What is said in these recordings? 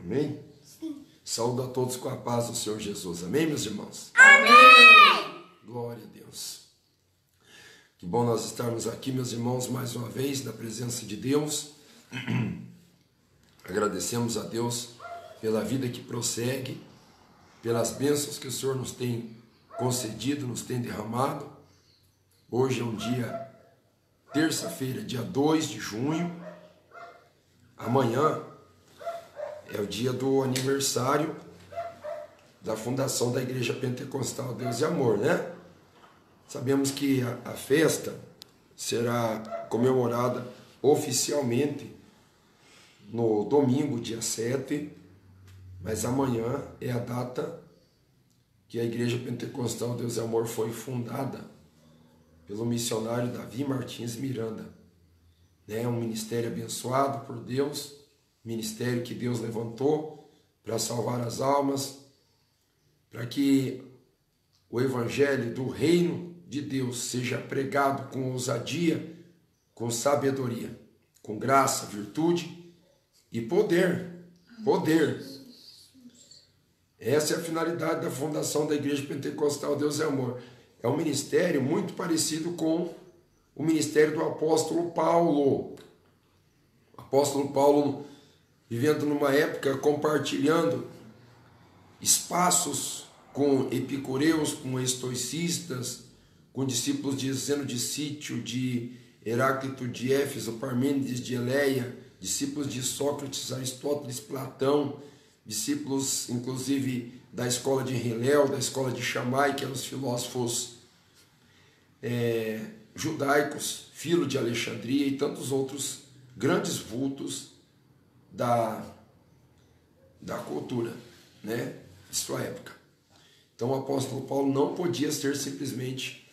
Amém? Sim. Saúdo a todos com a paz do Senhor Jesus. Amém, meus irmãos? Amém! Glória a Deus. Que bom nós estarmos aqui, meus irmãos, mais uma vez, na presença de Deus. Agradecemos a Deus pela vida que prossegue, pelas bênçãos que o Senhor nos tem concedido, nos tem derramado. Hoje é um dia, terça-feira, dia 2 de junho. Amanhã é o dia do aniversário da fundação da Igreja Pentecostal Deus e Amor, né? Sabemos que a festa será comemorada oficialmente no domingo, dia 7, mas amanhã é a data que a Igreja Pentecostal Deus e Amor foi fundada pelo missionário Davi Martins Miranda. É um ministério abençoado por Deus, ministério que Deus levantou para salvar as almas, para que o evangelho do reino de Deus seja pregado com ousadia, com sabedoria, com graça, virtude e poder. Poder. Essa é a finalidade da fundação da Igreja Pentecostal Deus e Amor. É um ministério muito parecido com o ministério do apóstolo Paulo. O apóstolo Paulo, vivendo numa época, compartilhando espaços com epicureus, com estoicistas, com discípulos de Zeno de Sítio, de Heráclito de Éfeso, Parmênides de Eleia, discípulos de Sócrates, Aristóteles, Platão, discípulos, inclusive, da escola de Hillel, da escola de Shammai, que eram os filósofos judaicos, Filo de Alexandria e tantos outros grandes vultos da cultura, né, de sua época. Então o apóstolo Paulo não podia ser simplesmente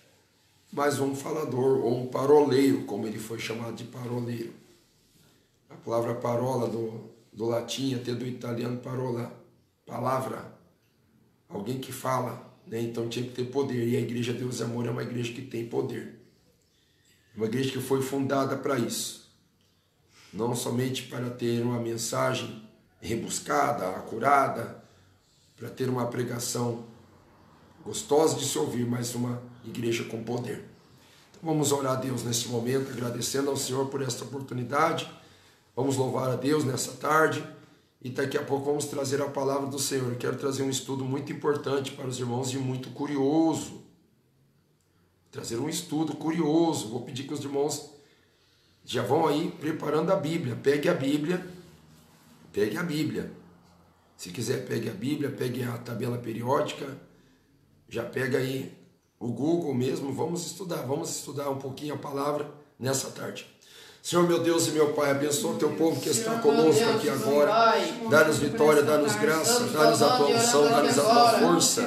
mais um falador ou um paroleiro, como ele foi chamado de paroleiro. A palavra parola do latim, até do italiano parola, palavra, alguém que fala, né? Então tinha que ter poder, e a Igreja Deus e Amor é uma igreja que tem poder. Uma igreja que foi fundada para isso, não somente para ter uma mensagem rebuscada, acurada, para ter uma pregação gostosa de se ouvir, mas uma igreja com poder. Então vamos orar a Deus nesse momento, agradecendo ao Senhor por esta oportunidade. Vamos louvar a Deus nessa tarde e daqui a pouco vamos trazer a palavra do Senhor. Eu quero trazer um estudo muito importante para os irmãos e muito curioso. Trazer um estudo curioso. Vou pedir que os irmãos já vão aí preparando a Bíblia. Pegue a Bíblia. Pegue a Bíblia. Se quiser, pegue a Bíblia, pegue a tabela periódica. Já pega aí o Google mesmo. Vamos estudar um pouquinho a palavra nessa tarde. Senhor, meu Deus e meu Pai, abençoa o teu povo que está conosco aqui agora. Dá-nos vitória, dá-nos graça, dá-nos a tua unção, dá-nos a tua força.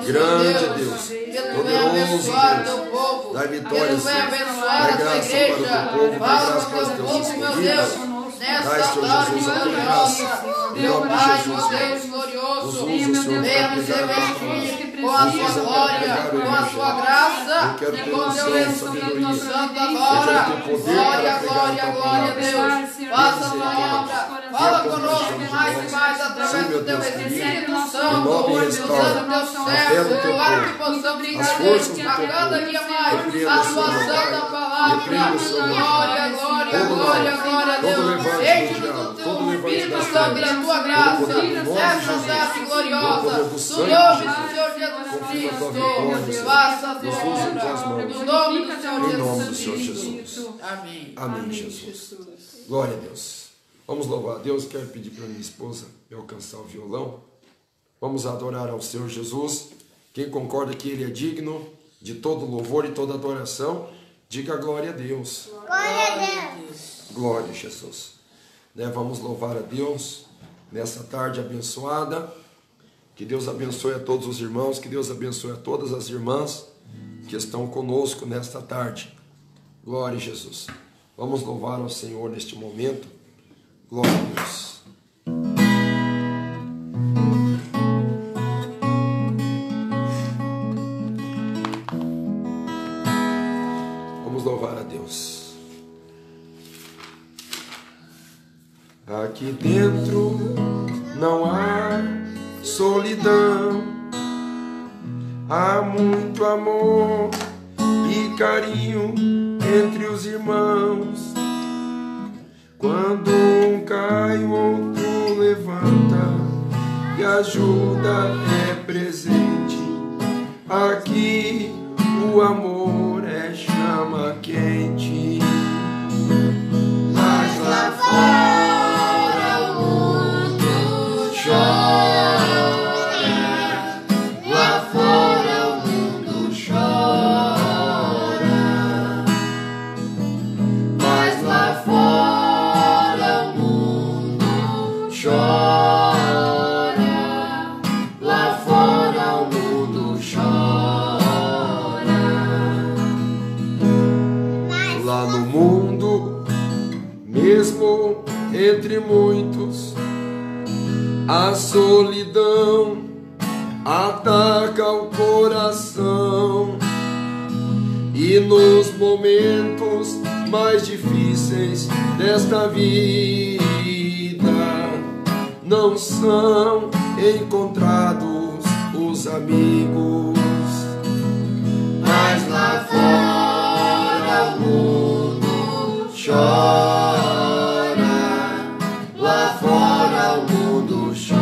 Grande Deus, poderoso Deus, dá vitória, Senhor. Dá graça para o teu povo, dá graça para os teus escolhidos. Dá, Senhor Jesus, a tua graça. Em nome de Jesus, Deus. Nos usa, Senhor, para pregar a tua palavra. Com a sua glória, com a sua graça, eu quero ter com unção, Deus, sabedoria. Santo Eu agora. quero ter poder Glória, para pregar glória, a tua glória a palavra, Deus. Senhor. Faça a tua obra. Fala conosco mais e mais através do teu Espírito Santo. Usando teu servo, para que possamos entender a cada dia mais a tua santa palavra. Glória, glória, glória, glória a Deus. Enche-nos do teu Espírito Santo e da tua graça. Essa santa e gloriosa. Do nome do Senhor Jesus Cristo. Faça a tua obra. No nome do Senhor Jesus. Amém. Amém, Jesus. Glória a Deus. Vamos louvar a Deus. Quero pedir para minha esposa me alcançar o violão. Vamos adorar ao Senhor Jesus. Quem concorda que Ele é digno de todo louvor e toda adoração, diga glória a Deus. Glória a Deus. Glória a Jesus. Vamos louvar a Deus nessa tarde abençoada. Que Deus abençoe a todos os irmãos, que Deus abençoe a todas as irmãs que estão conosco nesta tarde. Glória a Jesus. Vamos louvar ao Senhor neste momento. Glória a Deus. Vamos louvar a Deus. Aqui dentro não há solidão. Há muito amor e carinho entre os irmãos. Quando um cai, o outro levanta e ajuda é presente. Aqui o amor é chama quente. Mas lá fora o mundo chora. Lá fora o mundo chora. Mas lá fora o mundo chora. Lá fora o mundo chora. Lá no mundo, mesmo entre muitos, a solidão ataca o coração. E nos momentos mais difíceis desta vida, não são encontrados os amigos. Mas lá fora o mundo chora. Lá fora o mundo chora.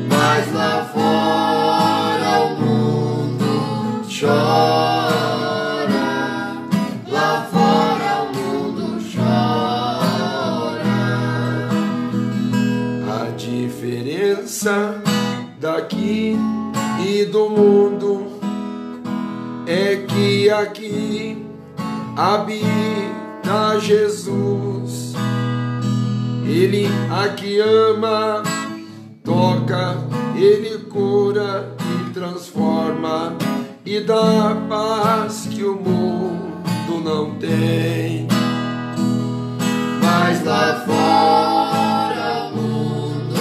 Mas lá fora o mundo chora. Lá fora o mundo chora. A diferença daqui e do mundo é que aqui habita Jesus. Ele aqui ama, toca, Ele cura e transforma e dá paz que o mundo não tem. Mas lá fora o mundo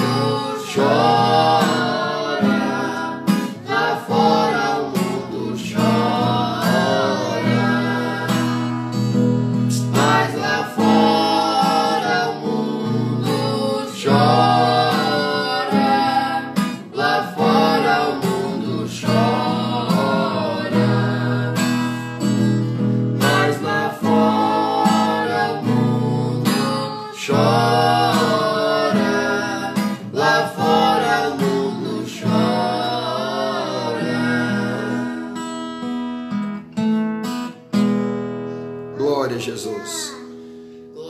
chora. Lá fora o mundo chora. Mas lá fora o mundo chora. Lá fora o mundo chora. Mas lá fora o mundo chora. Lá fora o mundo chora. Glória a Jesus.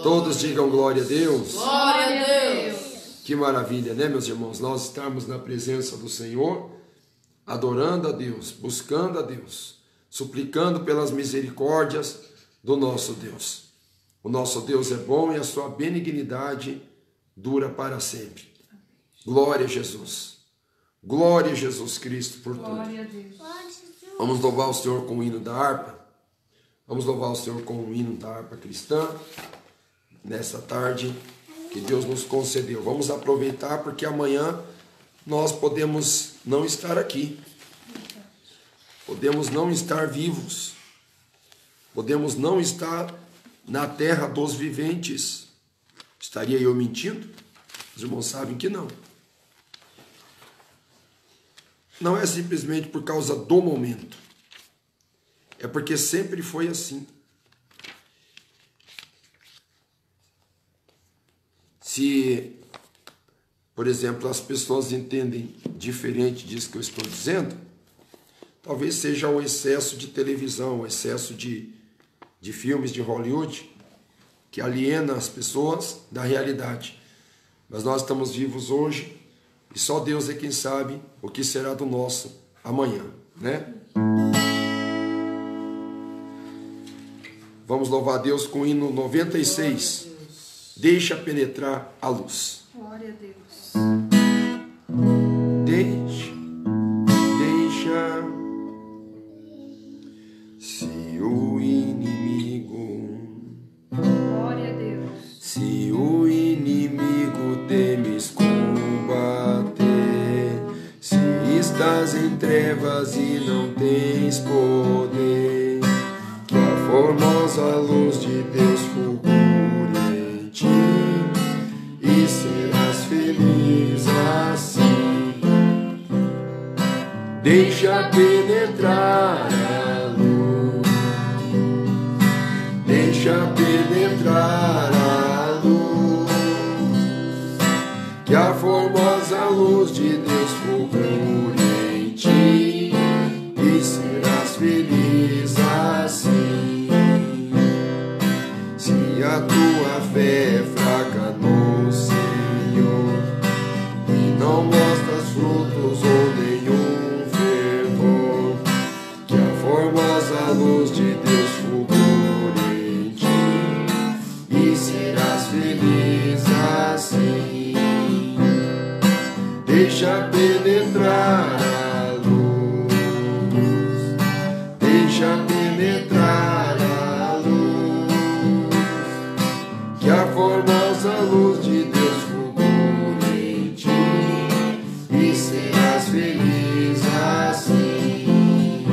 Todos digam glória a Deus. Glória a Deus. Que maravilha, né, meus irmãos? Nós estarmos na presença do Senhor, adorando a Deus, buscando a Deus, suplicando pelas misericórdias do nosso Deus. O nosso Deus é bom e a sua benignidade dura para sempre. Glória a Jesus. Glória a Jesus Cristo por tudo. Glória a Deus. Vamos louvar o Senhor com o hino da harpa. Vamos louvar o Senhor com o hino da harpa cristã nessa tarde que Deus nos concedeu. Vamos aproveitar porque amanhã nós podemos não estar aqui. Podemos não estar vivos. Podemos não estar na terra dos viventes. Estaria eu mentindo? Os irmãos sabem que não. Não é simplesmente por causa do momento. É porque sempre foi assim. Se, por exemplo, as pessoas entendem diferente disso que eu estou dizendo, talvez seja o excesso de televisão, o excesso de filmes de Hollywood, que aliena as pessoas da realidade. Mas nós estamos vivos hoje e só Deus é quem sabe o que será do nosso amanhã, né? Vamos louvar a Deus com o hino 96. Deixa penetrar a luz. Glória a Deus. Deixa. Se o inimigo. Glória a Deus. Se o inimigo temes combater, se estás em trevas e não tens poder, que a formosa luz de Deus fulgure em ti. deixa penetrar a luz, deixa penetrar a luz, que a formosa luz de Deus fulgure em ti, e serás feliz assim. Se a tua fé é fraca no Senhor e não mostras frutos ou nenhum fervor, que a formosa luz de Deus fulgure em ti, e serás feliz assim. Deixa penetrar a luz, deixa penetrar a luz, que a formosa luz de Deus fulgure em ti, e serás feliz assim.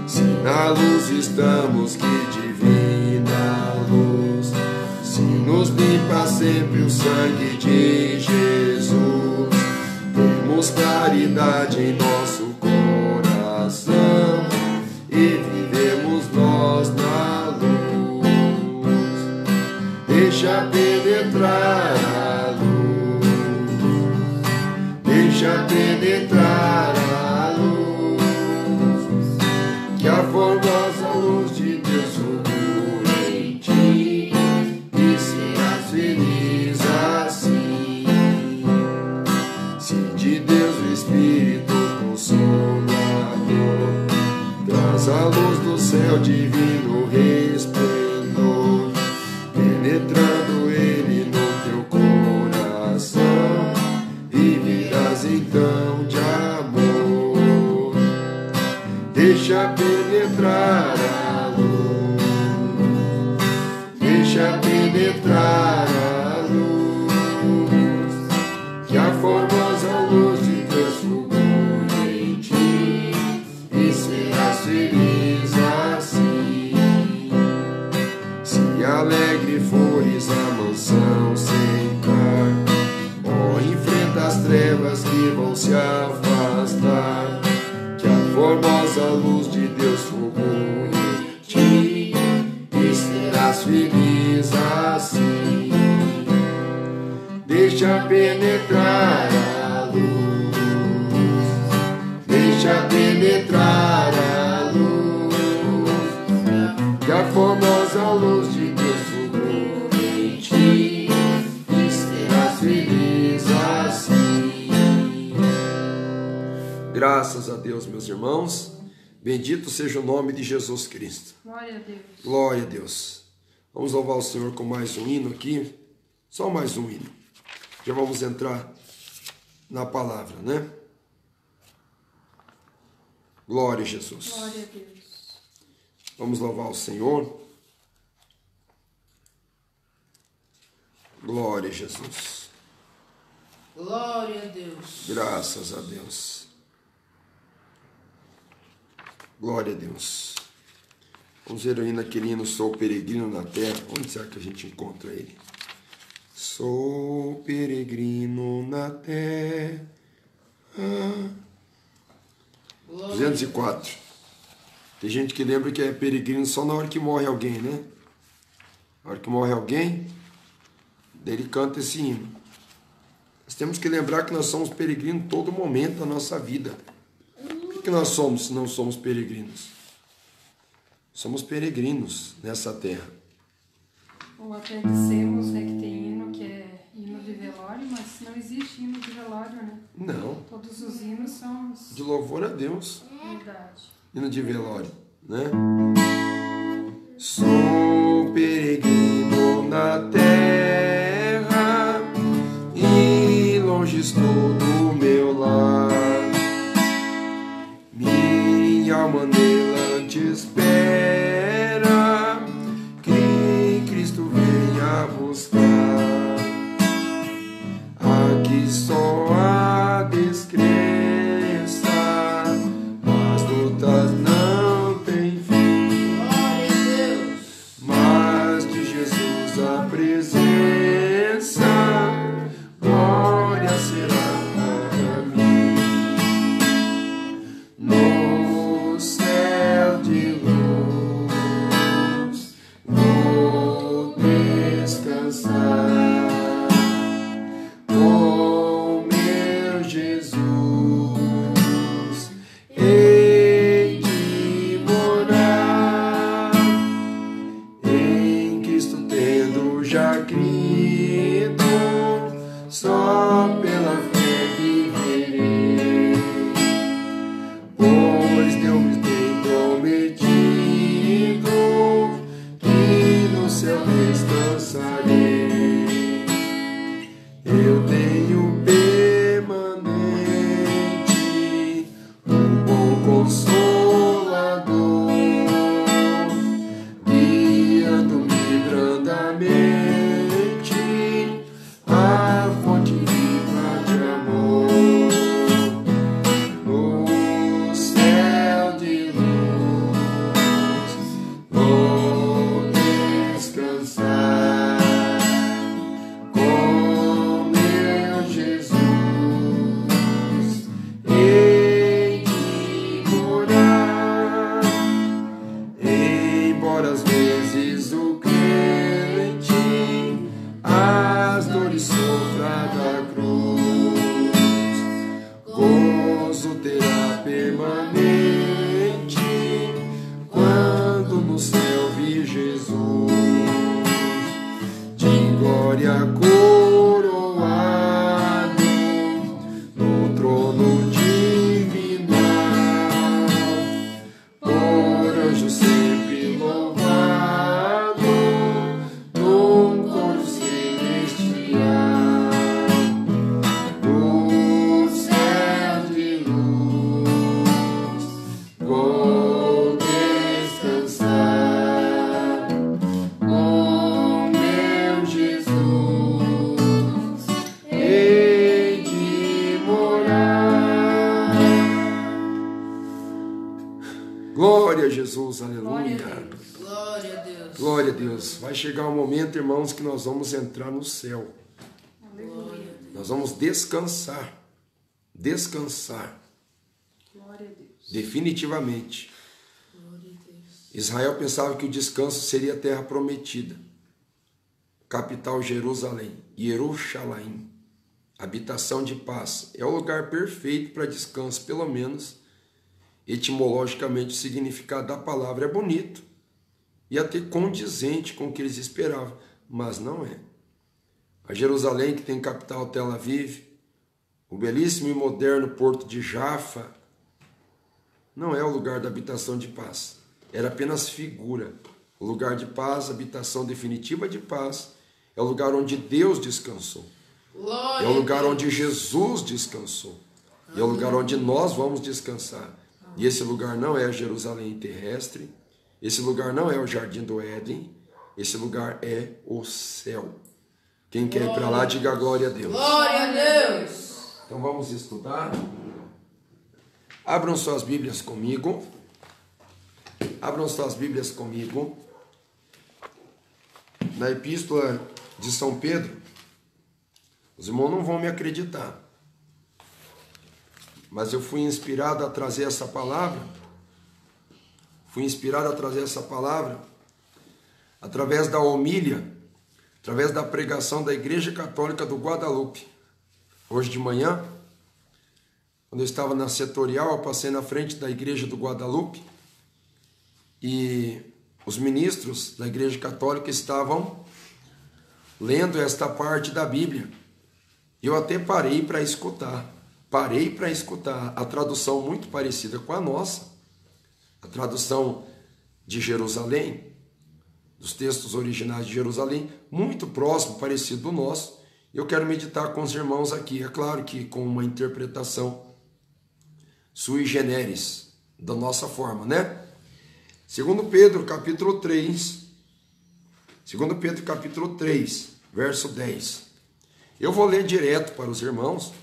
Se na luz estamos, que divina luz, se nos limpa sempre o sangue de Jesus, temos claridade em nosso coração e vivemos nós na luz. Deixa penetrar a luz, deixa penetrar a luz, que a formosa luz de Deus fulgure em ti, e serás feliz assim. Se de Deus o Espírito Consolador traz a luz do céu divino resplendor, penetrando ele no teu coração, e virás então de amor. Deixa penetrar a luz, deixa penetrar a luz, que a formosa luz de Deus fulgure em ti, e serás feliz assim. Se alegre fores a mansão sentar, ó, enfrenta as trevas que vão se afastar, que a formosa luz de Deus fulgure em ti, e serás feliz assim. Deixa penetrar a luz, deixa penetrar a luz, que a formosa luz de Deus fulgure em ti, e serás feliz assim. Graças a Deus, meus irmãos. Bendito seja o nome de Jesus Cristo. Glória a Deus. Glória a Deus. Vamos louvar o Senhor com mais um hino aqui. Só mais um hino. Já vamos entrar na palavra, né? Glória a Jesus. Glória a Deus. Vamos louvar o Senhor. Glória a Jesus. Glória a Deus. Graças a Deus. Glória a Deus. Vamos ver aí naquele hino, sou peregrino na terra. Onde será que a gente encontra ele? Sou peregrino na terra. 204. Tem gente que lembra que é peregrino só na hora que morre alguém, né? Na hora que morre alguém, daí ele canta esse hino. Nós temos que lembrar que nós somos peregrinos todo momento da nossa vida. O que nós somos se não somos peregrinos? Somos peregrinos nessa terra. Ou até dissemos, né, que tem hino que é hino de velório, mas não existe hino de velório, né? Não. Todos os hinos são De louvor a Deus. verdade. Hino de velório, né? Sou peregrino na terra e longe estou do meu lar. Minha alma nela te espera, que Cristo venha buscar. Aqui só há descrença, as lutas não têm fim. Glória a Deus. Mas de Jesus a presença, glória será para mim. descansar com meu Jesus. Hei de morar em Cristo, tendo já crido, só pela fé viverei, pois Deus me tem prometido que no céu descansarei. Eu tenho permanente um bom consolador, guiando-me brandamente a fonte viva de amor. No céu de luz vou descansar com meu Jesus. Hei de morar, embora às vezes o crente as dores sofra da cruz, gozo terá permanente quando no céu vi Jesus, de glória coroado no trono divinal, por anjo sempre louvado num coro celestial. No céu de luz vou descansar com meu Jesus. Hei de morar. Glória a Jesus, aleluia. Glória a Deus. Glória a Deus. Vai chegar um momento, irmãos, que nós vamos entrar no céu. Glória a Deus. Nós vamos descansar. Descansar. Glória a Deus. Definitivamente. Glória a Deus. Israel pensava que o descanso seria a terra prometida. Capital Jerusalém. Jerusalém. Habitação de paz. É o lugar perfeito para descanso, pelo menos. Etimologicamente, o significado da palavra é bonito e até condizente com o que eles esperavam, mas não é. A Jerusalém, que tem capital Tel Aviv, o belíssimo e moderno porto de Jaffa, não é o lugar da habitação de paz. Era apenas figura. O lugar de paz, habitação definitiva de paz, é o lugar onde Deus descansou. Glória É o lugar a Deus. onde Jesus descansou. E é o lugar onde nós vamos descansar. E esse lugar não é a Jerusalém terrestre. Esse lugar não é o Jardim do Éden. Esse lugar é o céu. Quem quer ir para lá, diga glória a Deus. Glória a Deus. Então vamos estudar. Abram suas Bíblias comigo. Abram suas Bíblias comigo. Na Epístola de São Pedro. Os irmãos não vão me acreditar, mas eu fui inspirado a trazer essa palavra. Fui inspirado a trazer essa palavra através da homília, através da pregação da Igreja Católica do Guadalupe. Hoje de manhã, quando eu estava na setorial, eu passei na frente da Igreja do Guadalupe e os ministros da Igreja Católica estavam lendo esta parte da Bíblia. Eu até parei para escutar. A tradução muito parecida com a nossa, a tradução de Jerusalém, dos textos originais de Jerusalém, muito próximo, parecido do nosso. Eu quero meditar com os irmãos aqui, é claro que com uma interpretação sui generis, da nossa forma, né? 2 Pedro, capítulo 3, 2 Pedro, capítulo 3, verso 10. Eu vou ler direto para os irmãos.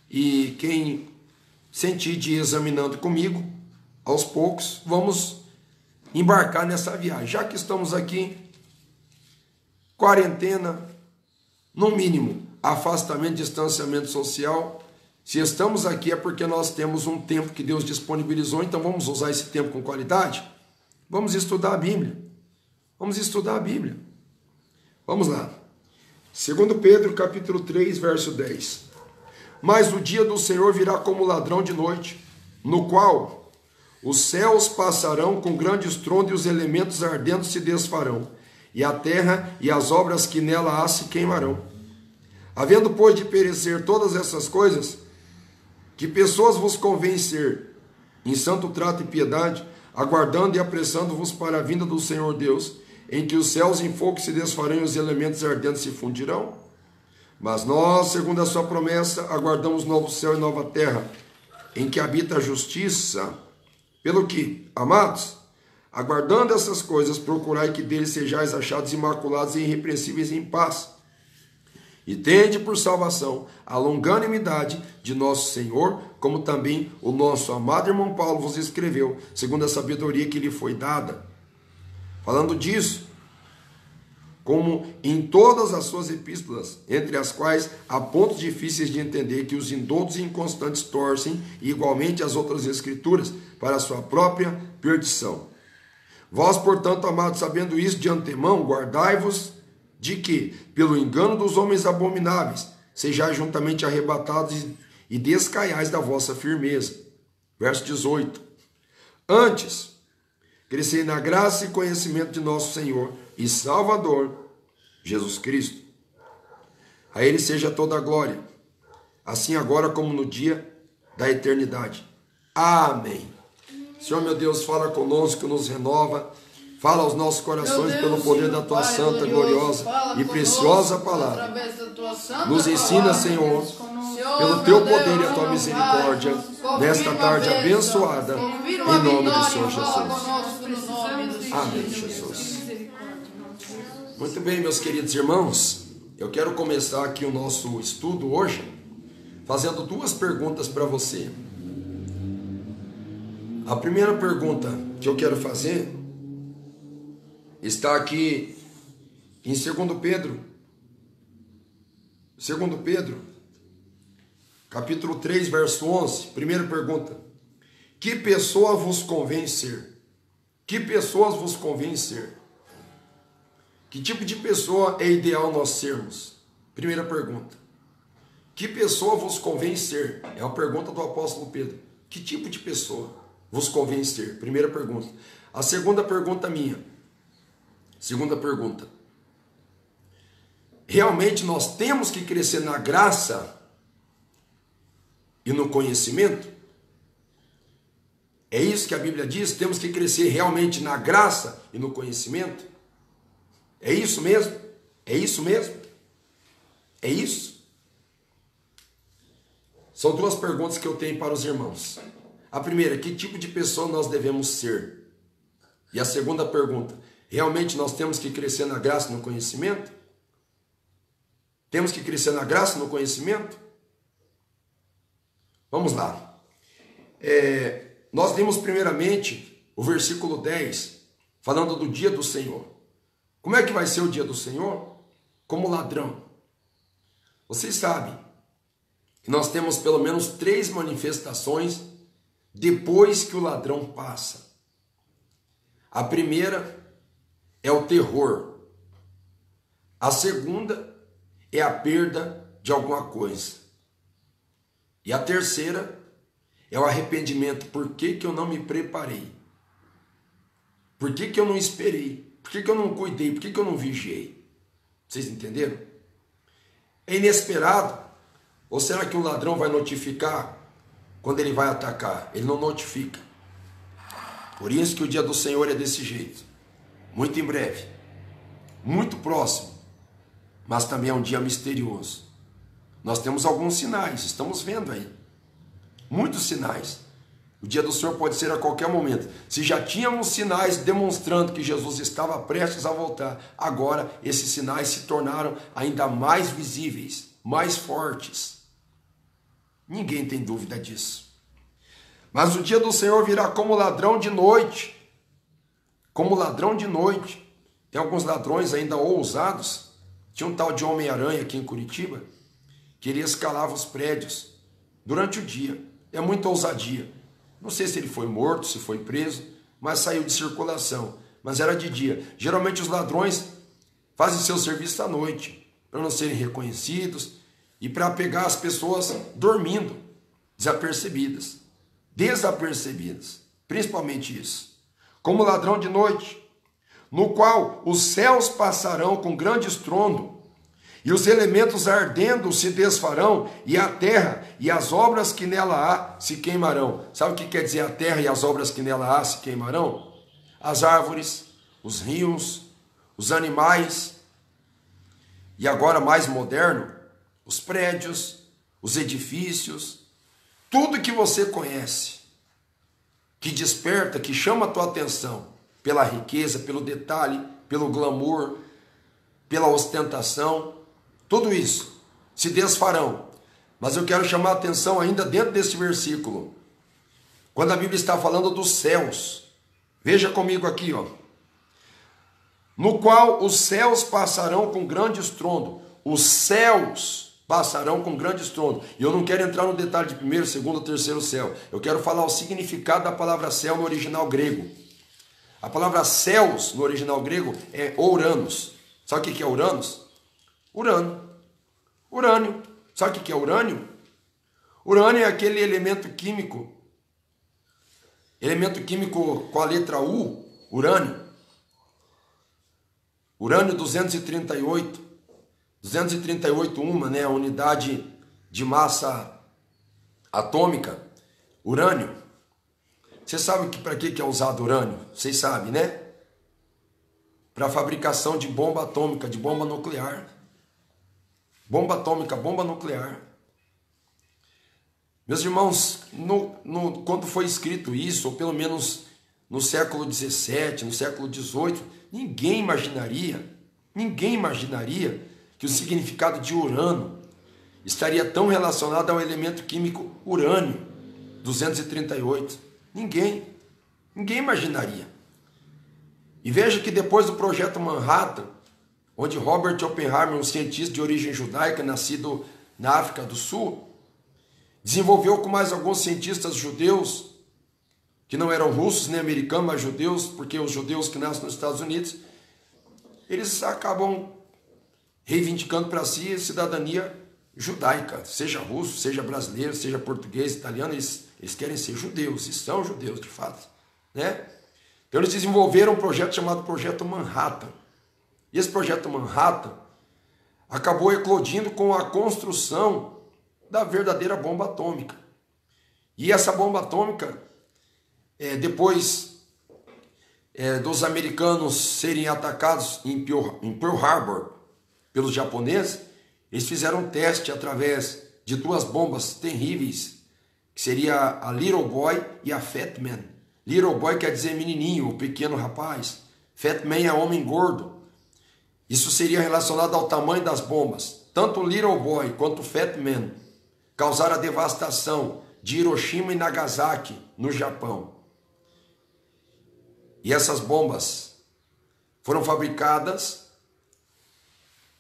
E quem sentir de ir examinando comigo, aos poucos, vamos embarcar nessa viagem. Já que estamos aqui, quarentena, no mínimo, afastamento, distanciamento social. Se estamos aqui é porque nós temos um tempo que Deus disponibilizou, então vamos usar esse tempo com qualidade. Vamos estudar a Bíblia. Vamos estudar a Bíblia. Vamos lá. 2 Pedro, capítulo 3, verso 10. Mas o dia do Senhor virá como ladrão de noite, no qual os céus passarão com grande estrondo e os elementos ardentes se desfarão, e a terra e as obras que nela há se queimarão. Havendo, pois, de perecer todas essas coisas, que pessoas vos convém ser em santo trato e piedade, aguardando e apressando-vos para a vinda do Senhor Deus, em que os céus em fogo se desfarão e os elementos ardentes se fundirão? Mas nós, segundo a sua promessa, aguardamos novo céu e nova terra, em que habita a justiça. Pelo que, amados, aguardando essas coisas, procurai que deles sejais achados imaculados e irrepreensíveis em paz. E tende por salvação a longanimidade de nosso Senhor, como também o nosso amado irmão Paulo vos escreveu, segundo a sabedoria que lhe foi dada. Falando disso, como em todas as suas epístolas, entre as quais há pontos difíceis de entender que os indoutos e inconstantes torcem, e igualmente as outras escrituras, para a sua própria perdição. Vós, portanto, amados, sabendo isso de antemão, guardai-vos de que, pelo engano dos homens abomináveis, sejais juntamente arrebatados e descaiais da vossa firmeza. Verso 18. Antes, crescei na graça e conhecimento de nosso Senhor e Salvador, Jesus Cristo. A Ele seja toda a glória, assim agora como no dia da eternidade. Amém. Senhor, meu Deus, fala conosco, nos renova, fala aos nossos corações pelo poder da Tua santa, gloriosa e preciosa palavra. Nos ensina, Senhor, pelo Teu poder e a Tua misericórdia, nesta tarde abençoada, em nome do Senhor Jesus. Amém, Jesus. Muito bem, meus queridos irmãos, eu quero começar aqui o nosso estudo hoje, fazendo duas perguntas para você. A primeira pergunta que eu quero fazer está aqui em 2 Pedro. 2 Pedro, capítulo 3, verso 11. Primeira pergunta: que pessoa vos convém ser? Que pessoas vos convém ser? Que tipo de pessoa é ideal nós sermos? Primeira pergunta. Que pessoa vos convém ser? É a pergunta do apóstolo Pedro. Que tipo de pessoa vos convém ser? Primeira pergunta. A segunda pergunta minha. Segunda pergunta. Realmente nós temos que crescer na graça e no conhecimento? É isso que a Bíblia diz? Temos que crescer realmente na graça e no conhecimento? É isso mesmo? É isso mesmo? É isso? São duas perguntas que eu tenho para os irmãos. A primeira, que tipo de pessoa nós devemos ser? E a segunda pergunta, realmente nós temos que crescer na graça e no conhecimento? Temos que crescer na graça e no conhecimento? Vamos lá. Nós lemos primeiramente o versículo 10, falando do dia do Senhor. Como é que vai ser o dia do Senhor? Como ladrão. Vocês sabem que nós temos pelo menos 3 manifestações depois que o ladrão passa. A primeira é o terror. A segunda é a perda de alguma coisa. E a terceira é o arrependimento. Por que eu não me preparei? Por que eu não esperei? Por que eu não cuidei? Por que eu não vigiei? Vocês entenderam? É inesperado. Ou será que o ladrão vai notificar quando ele vai atacar? Ele não notifica. Por isso que o dia do Senhor é desse jeito. Muito em breve. Muito próximo. Mas também é um dia misterioso. Nós temos alguns sinais. Estamos vendo aí. Muitos sinais. O dia do Senhor pode ser a qualquer momento. Se já tínhamos sinais demonstrando que Jesus estava prestes a voltar, agora esses sinais se tornaram ainda mais visíveis, mais fortes. Ninguém tem dúvida disso. Mas o dia do Senhor virá como ladrão de noite. Como ladrão de noite. Tem alguns ladrões ainda ousados. Tinha um tal de Homem-Aranha aqui em Curitiba, que ele escalava os prédios durante o dia. É muita ousadia. Não sei se ele foi morto, se foi preso, mas saiu de circulação. mas era de dia. Geralmente os ladrões fazem seu serviço à noite, para não serem reconhecidos e para pegar as pessoas dormindo, desapercebidas, principalmente isso. Como ladrão de noite, no qual os céus passarão com grande estrondo, e os elementos ardendo se desfarão, e a terra e as obras que nela há se queimarão. Sabe o que quer dizer a terra e as obras que nela há se queimarão? As árvores, os rios, os animais, e agora mais moderno, os prédios, os edifícios, tudo que você conhece, que desperta, que chama a tua atenção, pela riqueza, pelo detalhe, pelo glamour, pela ostentação, tudo isso se desfarão. Mas eu quero chamar a atenção ainda dentro desse versículo, quando a Bíblia está falando dos céus. Veja comigo aqui, ó. No qual os céus passarão com grande estrondo. Os céus passarão com grande estrondo. E eu não quero entrar no detalhe de primeiro, segundo, terceiro céu. Eu quero falar o significado da palavra céu no original grego. A palavra céus no original grego é Ouranos. Sabe o que é Ouranos? Urano. Urânio. Sabe o que é urânio? Urânio é aquele elemento químico com a letra U, urânio. Urânio 238. 238, né? A unidade de massa atômica. Urânio. Você sabe para que é usado urânio? Vocês sabem, né? Para a fabricação de bomba atômica, de bomba nuclear. Bomba atômica, bomba nuclear. Meus irmãos, quando foi escrito isso, ou pelo menos no século XVII, no século XVIII, ninguém imaginaria que o significado de urano estaria tão relacionado ao elemento químico urânio 238. Ninguém imaginaria. E veja que depois do projeto Manhattan, onde Robert Oppenheimer, um cientista de origem judaica, nascido na África do Sul, desenvolveu com mais alguns cientistas judeus, que não eram russos nem americanos, mas judeus, porque os judeus que nascem nos Estados Unidos, eles acabam reivindicando para si a cidadania judaica, seja russo, seja brasileiro, seja português, italiano, eles querem ser judeus, e são judeus de fato, né? Então eles desenvolveram um projeto chamado Projeto Manhattan. E esse Projeto Manhattan acabou eclodindo com a construção da verdadeira bomba atômica. E essa bomba atômica, depois dos americanos serem atacados em Pearl Harbor pelos japoneses, eles fizeram um teste através de duas bombas terríveis, que seria a Little Boy e a Fat Man. Little Boy quer dizer menininho, o pequeno rapaz. Fat Man é homem gordo. Isso seria relacionado ao tamanho das bombas. Tanto o Little Boy quanto o Fat Man causaram a devastação de Hiroshima e Nagasaki, no Japão. E essas bombas foram fabricadas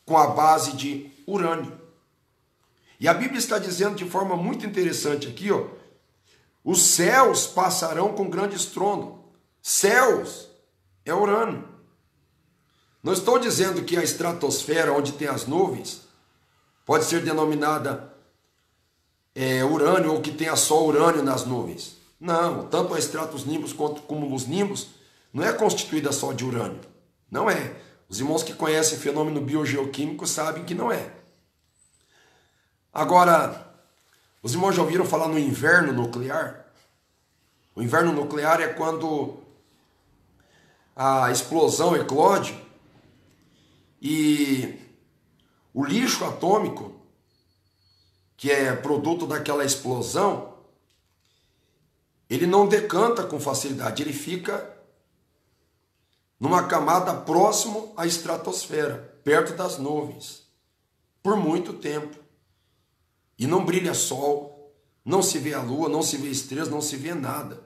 com a base de urânio. E a Bíblia está dizendo de forma muito interessante aqui, ó, os céus passarão com grande estrondo. Céus é urânio. Não estou dizendo que a estratosfera, onde tem as nuvens, pode ser denominada urânio, ou que tenha só urânio nas nuvens. Não, tanto a stratos nimbus quanto cúmulos nimbus não é constituída só de urânio. Não é. Os irmãos que conhecem fenômeno biogeoquímico sabem que não é. Agora, os irmãos já ouviram falar no inverno nuclear? O inverno nuclear é quando a explosão eclode e o lixo atômico, que é produto daquela explosão, ele não decanta com facilidade, ele fica numa camada próximo à estratosfera, perto das nuvens, por muito tempo. E não brilha sol, não se vê a lua, não se vê estrelas, não se vê nada.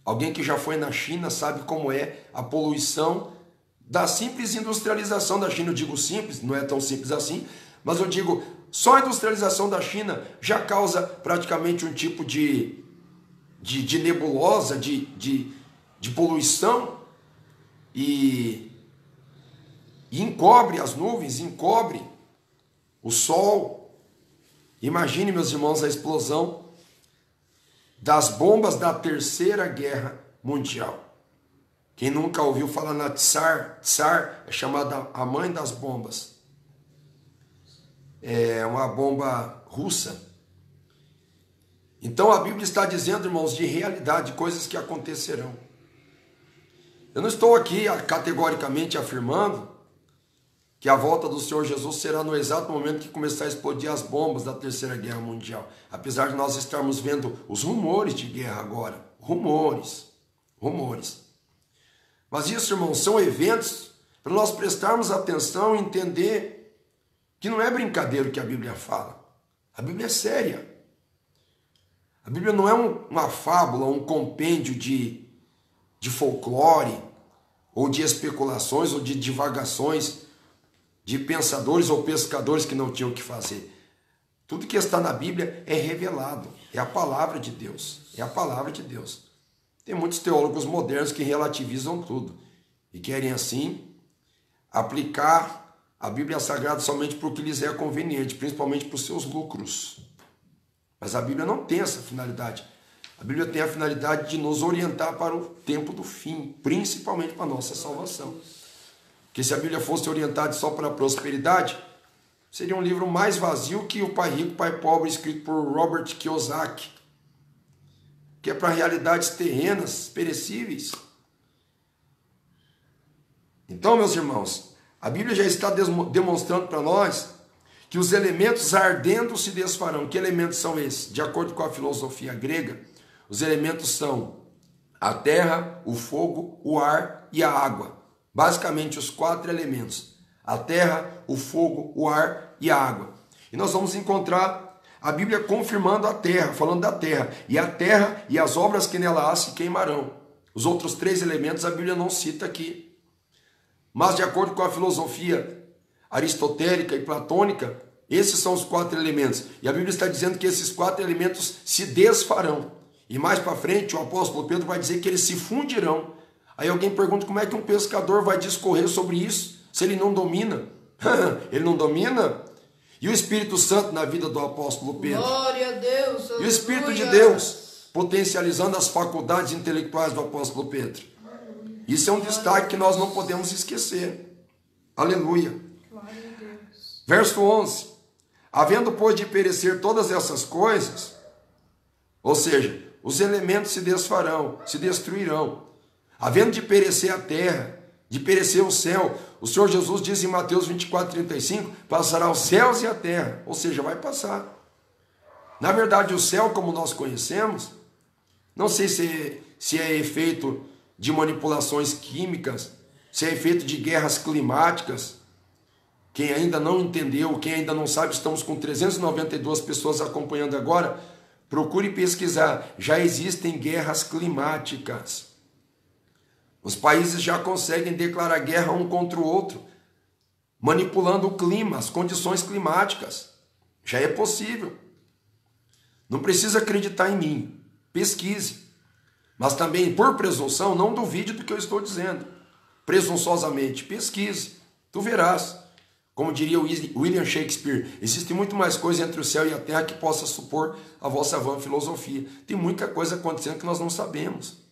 Alguém que já foi na China sabe como é a poluição da simples industrialização da China. Eu digo simples, não é tão simples assim, mas eu digo, só a industrialização da China já causa praticamente um tipo de nebulosa, de poluição, e encobre as nuvens, encobre o sol. Imagine, meus irmãos, a explosão das bombas da Terceira Guerra Mundial. Quem nunca ouviu falar na Tsar, Tsar é chamada a mãe das bombas. É uma bomba russa. Então a Bíblia está dizendo, irmãos, de realidade, coisas que acontecerão. Eu não estou aqui categoricamente afirmando que a volta do Senhor Jesus será no exato momento que começar a explodir as bombas da Terceira Guerra Mundial. Apesar de nós estarmos vendo os rumores de guerra agora. Rumores. Mas isso, irmãos, são eventos para nós prestarmos atenção e entender que não é brincadeira o que a Bíblia fala. A Bíblia é séria. A Bíblia não é uma fábula, um compêndio de folclore, ou de especulações, ou de divagações de pensadores ou pescadores que não tinham o que fazer. Tudo que está na Bíblia é revelado, é a palavra de Deus, é a palavra de Deus. Tem muitos teólogos modernos que relativizam tudo e querem assim aplicar a Bíblia Sagrada somente para o que lhes é conveniente, principalmente para os seus lucros. Mas a Bíblia não tem essa finalidade. A Bíblia tem a finalidade de nos orientar para o tempo do fim, principalmente para a nossa salvação. Porque se a Bíblia fosse orientada só para a prosperidade, seria um livro mais vazio que O Pai Rico, Pai Pobre, escrito por Robert Kiyosaki, que é para realidades terrenas, perecíveis. Então, meus irmãos, a Bíblia já está demonstrando para nós que os elementos ardendo se desfarão. Que elementos são esses? De acordo com a filosofia grega, os elementos são a terra, o fogo, o ar e a água. Basicamente os 4 elementos. A terra, o fogo, o ar e a água. E nós vamos encontrar a Bíblia confirmando a terra, falando da terra. E a terra e as obras que nela há se queimarão. Os outros 3 elementos a Bíblia não cita aqui. Mas de acordo com a filosofia aristotélica e platônica, esses são os 4 elementos. E a Bíblia está dizendo que esses 4 elementos se desfarão. E mais para frente o apóstolo Pedro vai dizer que eles se fundirão. Aí alguém pergunta como é que um pescador vai discorrer sobre isso, se ele não domina. Ele não domina? E o Espírito Santo na vida do apóstolo Pedro? Glória a Deus! E o Espírito de Deus potencializando as faculdades intelectuais do apóstolo Pedro? Isso é um destaque que nós não podemos esquecer. Aleluia. Verso 11. Havendo, pois, de perecer todas essas coisas, ou seja, os elementos se desfarão, se destruirão. Havendo de perecer a terra, de perecer o céu, o Senhor Jesus diz em Mateus 24:35, passará os céus e a terra, ou seja, vai passar. Na verdade, o céu, como nós conhecemos, não sei se é efeito de manipulações químicas, se é efeito de guerras climáticas. Quem ainda não entendeu, quem ainda não sabe, estamos com 392 pessoas acompanhando agora, procure pesquisar. Já existem guerras climáticas. Os países já conseguem declarar guerra um contra o outro, manipulando o clima, as condições climáticas. Já é possível. Não precisa acreditar em mim. Pesquise. Mas também, por presunção, não duvide do que eu estou dizendo. Presunçosamente, pesquise. Tu verás. Como diria William Shakespeare, existe muito mais coisa entre o céu e a terra que possa supor a vossa vã filosofia. Tem muita coisa acontecendo que nós não sabemos.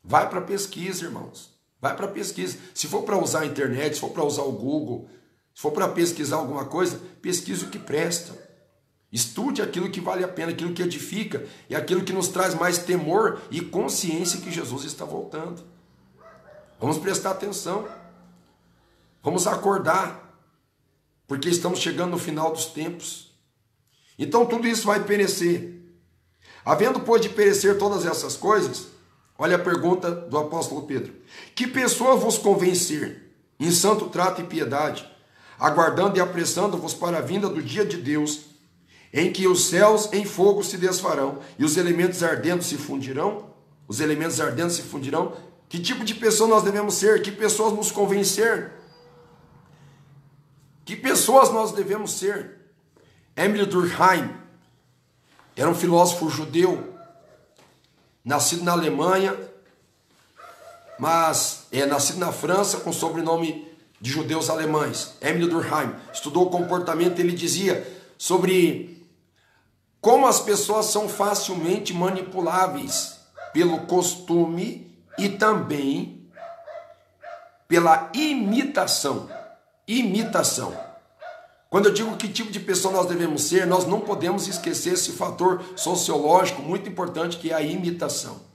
Vai para a pesquisa, irmãos. Vai para a pesquisa. Se for para usar a internet, se for para usar o Google, se for para pesquisar alguma coisa, pesquise o que presta. Estude aquilo que vale a pena, aquilo que edifica e aquilo que nos traz mais temor e consciência que Jesus está voltando. Vamos prestar atenção. Vamos acordar. Porque estamos chegando no final dos tempos. Então tudo isso vai perecer. Havendo, pois, de perecer todas essas coisas, olha a pergunta do apóstolo Pedro. Que pessoa vos convencer em santo trato e piedade, aguardando e apressando-vos para a vinda do dia de Deus, em que os céus em fogo se desfarão e os elementos ardendo se fundirão? Os elementos ardendo se fundirão? Que tipo de pessoa nós devemos ser? Que pessoas nos convencer? Que pessoas nós devemos ser? Emile Durkheim era um filósofo judeu, nascido na Alemanha, mas é nascido na França com sobrenome de judeus alemães, Emile Durkheim, estudou o comportamento. Ele dizia sobre como as pessoas são facilmente manipuláveis pelo costume e também pela imitação. Imitação. Quando eu digo que tipo de pessoa nós devemos ser, nós não podemos esquecer esse fator sociológico muito importante, que é a imitação.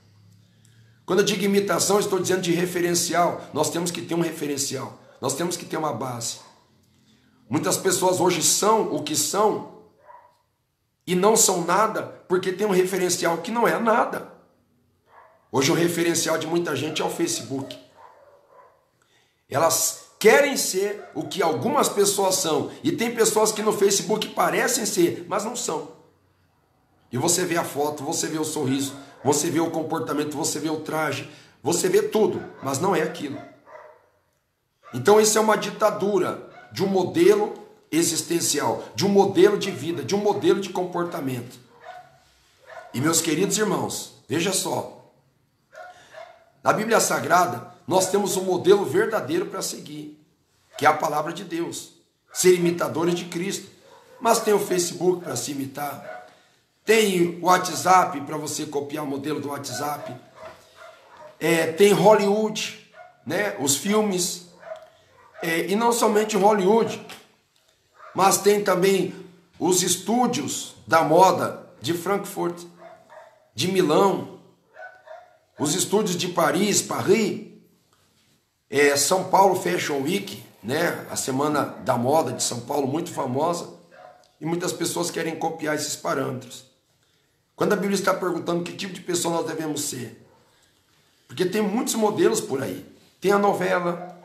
Quando eu digo imitação, eu estou dizendo de referencial. Nós temos que ter um referencial. Nós temos que ter uma base. Muitas pessoas hoje são o que são e não são nada porque tem um referencial que não é nada. Hoje o referencial de muita gente é o Facebook. Elas querem ser o que algumas pessoas são. E tem pessoas que no Facebook parecem ser, mas não são. E você vê a foto, você vê o sorriso, você vê o comportamento, você vê o traje, você vê tudo, mas não é aquilo. Então isso é uma ditadura de um modelo existencial, de um modelo de vida, de um modelo de comportamento. E meus queridos irmãos, veja só, na Bíblia Sagrada nós temos um modelo verdadeiro para seguir, que é a palavra de Deus, ser imitadores de Cristo. Mas tem o Facebook para se imitar, tem o WhatsApp para você copiar o modelo do WhatsApp, tem Hollywood, né, os filmes, e não somente Hollywood, mas tem também os estúdios da moda de Frankfurt, de Milão, os estúdios de Paris, São Paulo Fashion Week, né? A semana da moda de São Paulo, muito famosa, e muitas pessoas querem copiar esses parâmetros. Quando a Bíblia está perguntando que tipo de pessoa nós devemos ser, porque tem muitos modelos por aí. Tem a novela,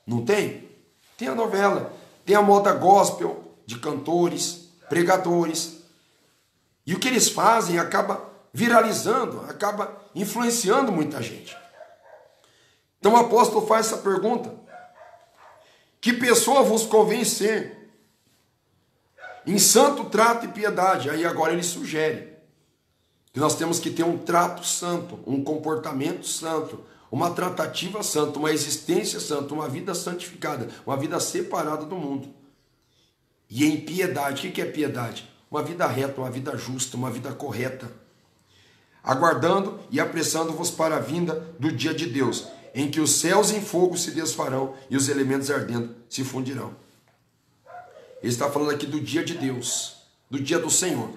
não tem? Tem a novela, tem a moda gospel de cantores, pregadores, e o que eles fazem acaba viralizando, acaba influenciando muita gente. Então o apóstolo faz essa pergunta: que pessoa vos convém ser em santo trato e piedade? Aí agora ele sugere que nós temos que ter um trato santo, um comportamento santo, uma tratativa santa, uma existência santa, uma vida santificada, uma vida separada do mundo. E em piedade, o que é piedade? Uma vida reta, uma vida justa, uma vida correta, aguardando e apressando-vos para a vinda do dia de Deus, em que os céus em fogo se desfarão e os elementos ardendo se fundirão. Ele está falando aqui do dia de Deus, do dia do Senhor.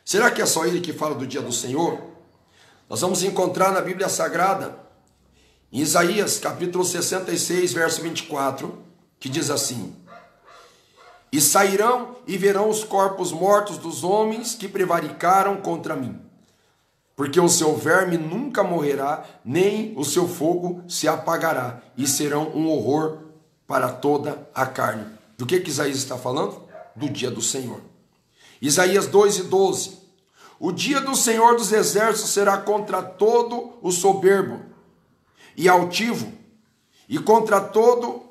Será que é só ele que fala do dia do Senhor? Nós vamos encontrar na Bíblia Sagrada, em Isaías capítulo 66, verso 24, que diz assim: e sairão e verão os corpos mortos dos homens que prevaricaram contra mim, porque o seu verme nunca morrerá, nem o seu fogo se apagará, e serão um horror para toda a carne. Do que Isaías está falando? Do dia do Senhor. Isaías 2:12. O dia do Senhor dos exércitos será contra todo o soberbo e altivo, e contra todo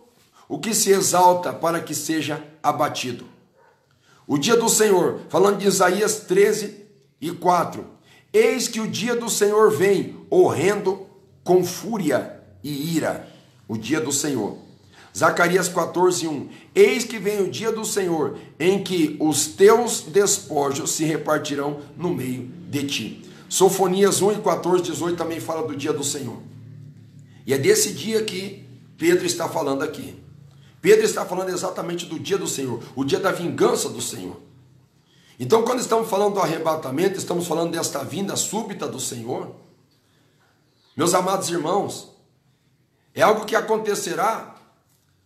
o que se exalta, para que seja abatido. O dia do Senhor, falando de Isaías 13:4. Eis que o dia do Senhor vem, horrendo, com fúria e ira. O dia do Senhor. Zacarias 14:1. Eis que vem o dia do Senhor, em que os teus despojos se repartirão no meio de ti. Sofonias 1:14-18 também fala do dia do Senhor. E é desse dia que Pedro está falando aqui. Pedro está falando exatamente do dia do Senhor, o dia da vingança do Senhor. Então, quando estamos falando do arrebatamento, estamos falando desta vinda súbita do Senhor. Meus amados irmãos, é algo que acontecerá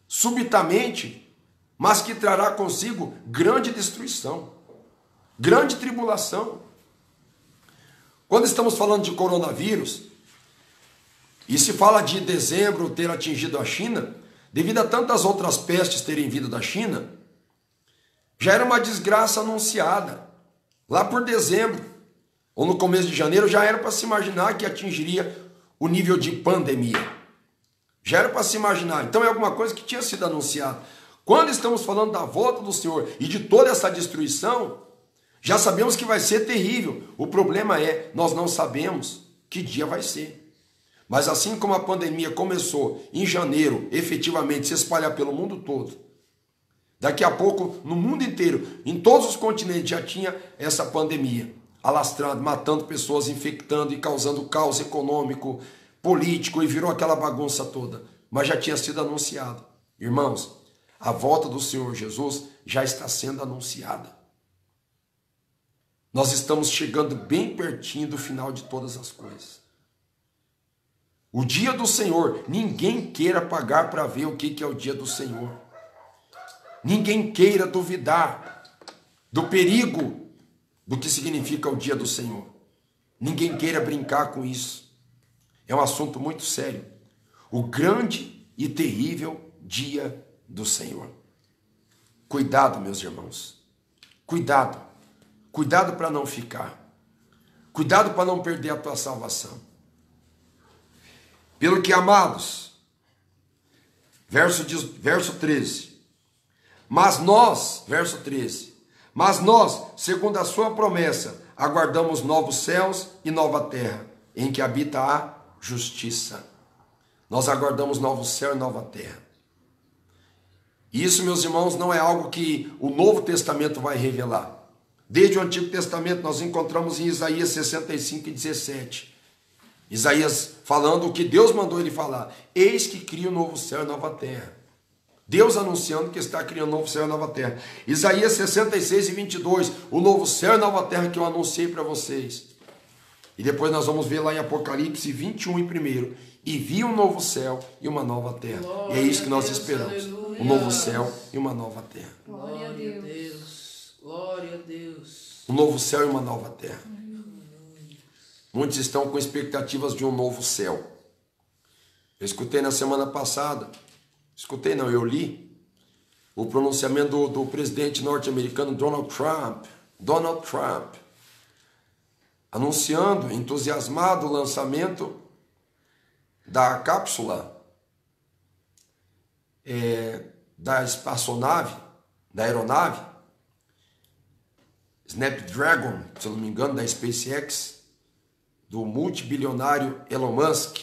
subitamente, mas que trará consigo grande destruição, grande tribulação. Quando estamos falando de coronavírus, e se fala de dezembro ter atingido a China, devido a tantas outras pestes terem vindo da China, já era uma desgraça anunciada. Lá por dezembro, ou no começo de janeiro, já era para se imaginar que atingiria o nível de pandemia. Já era para se imaginar. Então é alguma coisa que tinha sido anunciada. Quando estamos falando da volta do Senhor e de toda essa destruição, já sabemos que vai ser terrível. O problema é, nós não sabemos que dia vai ser. Mas assim como a pandemia começou em janeiro, efetivamente se espalhar pelo mundo todo, daqui a pouco, no mundo inteiro, em todos os continentes já tinha essa pandemia, alastrando, matando pessoas, infectando e causando caos econômico, político, e virou aquela bagunça toda. Mas já tinha sido anunciado. Irmãos, a volta do Senhor Jesus já está sendo anunciada. Nós estamos chegando bem pertinho do final de todas as coisas. O dia do Senhor, ninguém queira pagar para ver o que é o dia do Senhor. Ninguém queira duvidar do perigo do que significa o dia do Senhor. Ninguém queira brincar com isso. É um assunto muito sério. O grande e terrível dia do Senhor. Cuidado, meus irmãos. Cuidado. Cuidado para não ficar. Cuidado para não perder a tua salvação. Pelo que, amados, verso 13, mas nós, verso 13, mas nós, segundo a sua promessa, aguardamos novos céus e nova terra, em que habita a justiça. Nós aguardamos novo céu e nova terra. Isso, meus irmãos, não é algo que o Novo Testamento vai revelar. Desde o Antigo Testamento nós encontramos em Isaías 65 e 17. Isaías falando o que Deus mandou ele falar. Eis que cria um novo céu e nova terra. Deus anunciando que está criando um novo céu e nova terra. Isaías 66 e 22. O novo céu e nova terra que eu anunciei para vocês. E depois nós vamos ver lá em Apocalipse 21 em primeiro. E vi um novo céu e uma nova terra. Glória, e é isso que nós esperamos. Aleluia. Um novo céu e uma nova terra. Glória a Deus. Glória a Deus. Um novo céu e uma nova terra. Muitos estão com expectativas de um novo céu. Eu escutei na semana passada, eu li o pronunciamento do presidente norte-americano Donald Trump, anunciando, entusiasmado, o lançamento da cápsula da espaçonave, da aeronave, Snapdragon, se eu não me engano, da SpaceX, do multibilionário Elon Musk.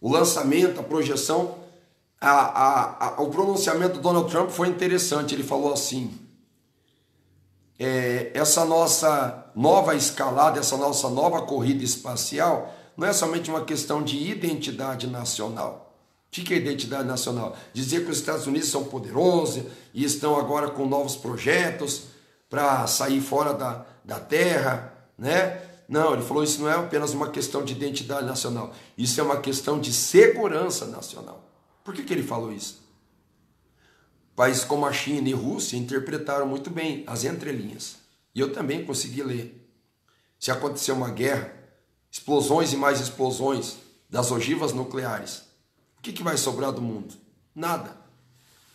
O lançamento, a projeção, o pronunciamento do Donald Trump foi interessante. Ele falou assim: essa nossa nova escalada, essa nossa nova corrida espacial não é somente uma questão de identidade nacional. O que é identidade nacional? Dizer que os Estados Unidos são poderosos e estão agora com novos projetos para sair fora da Terra, né? Não, ele falou, isso não é apenas uma questão de identidade nacional, isso é uma questão de segurança nacional. Por que ele falou isso? Países como a China e a Rússia interpretaram muito bem as entrelinhas. E eu também consegui ler. Se acontecer uma guerra, explosões e mais explosões das ogivas nucleares, o que vai sobrar do mundo? Nada.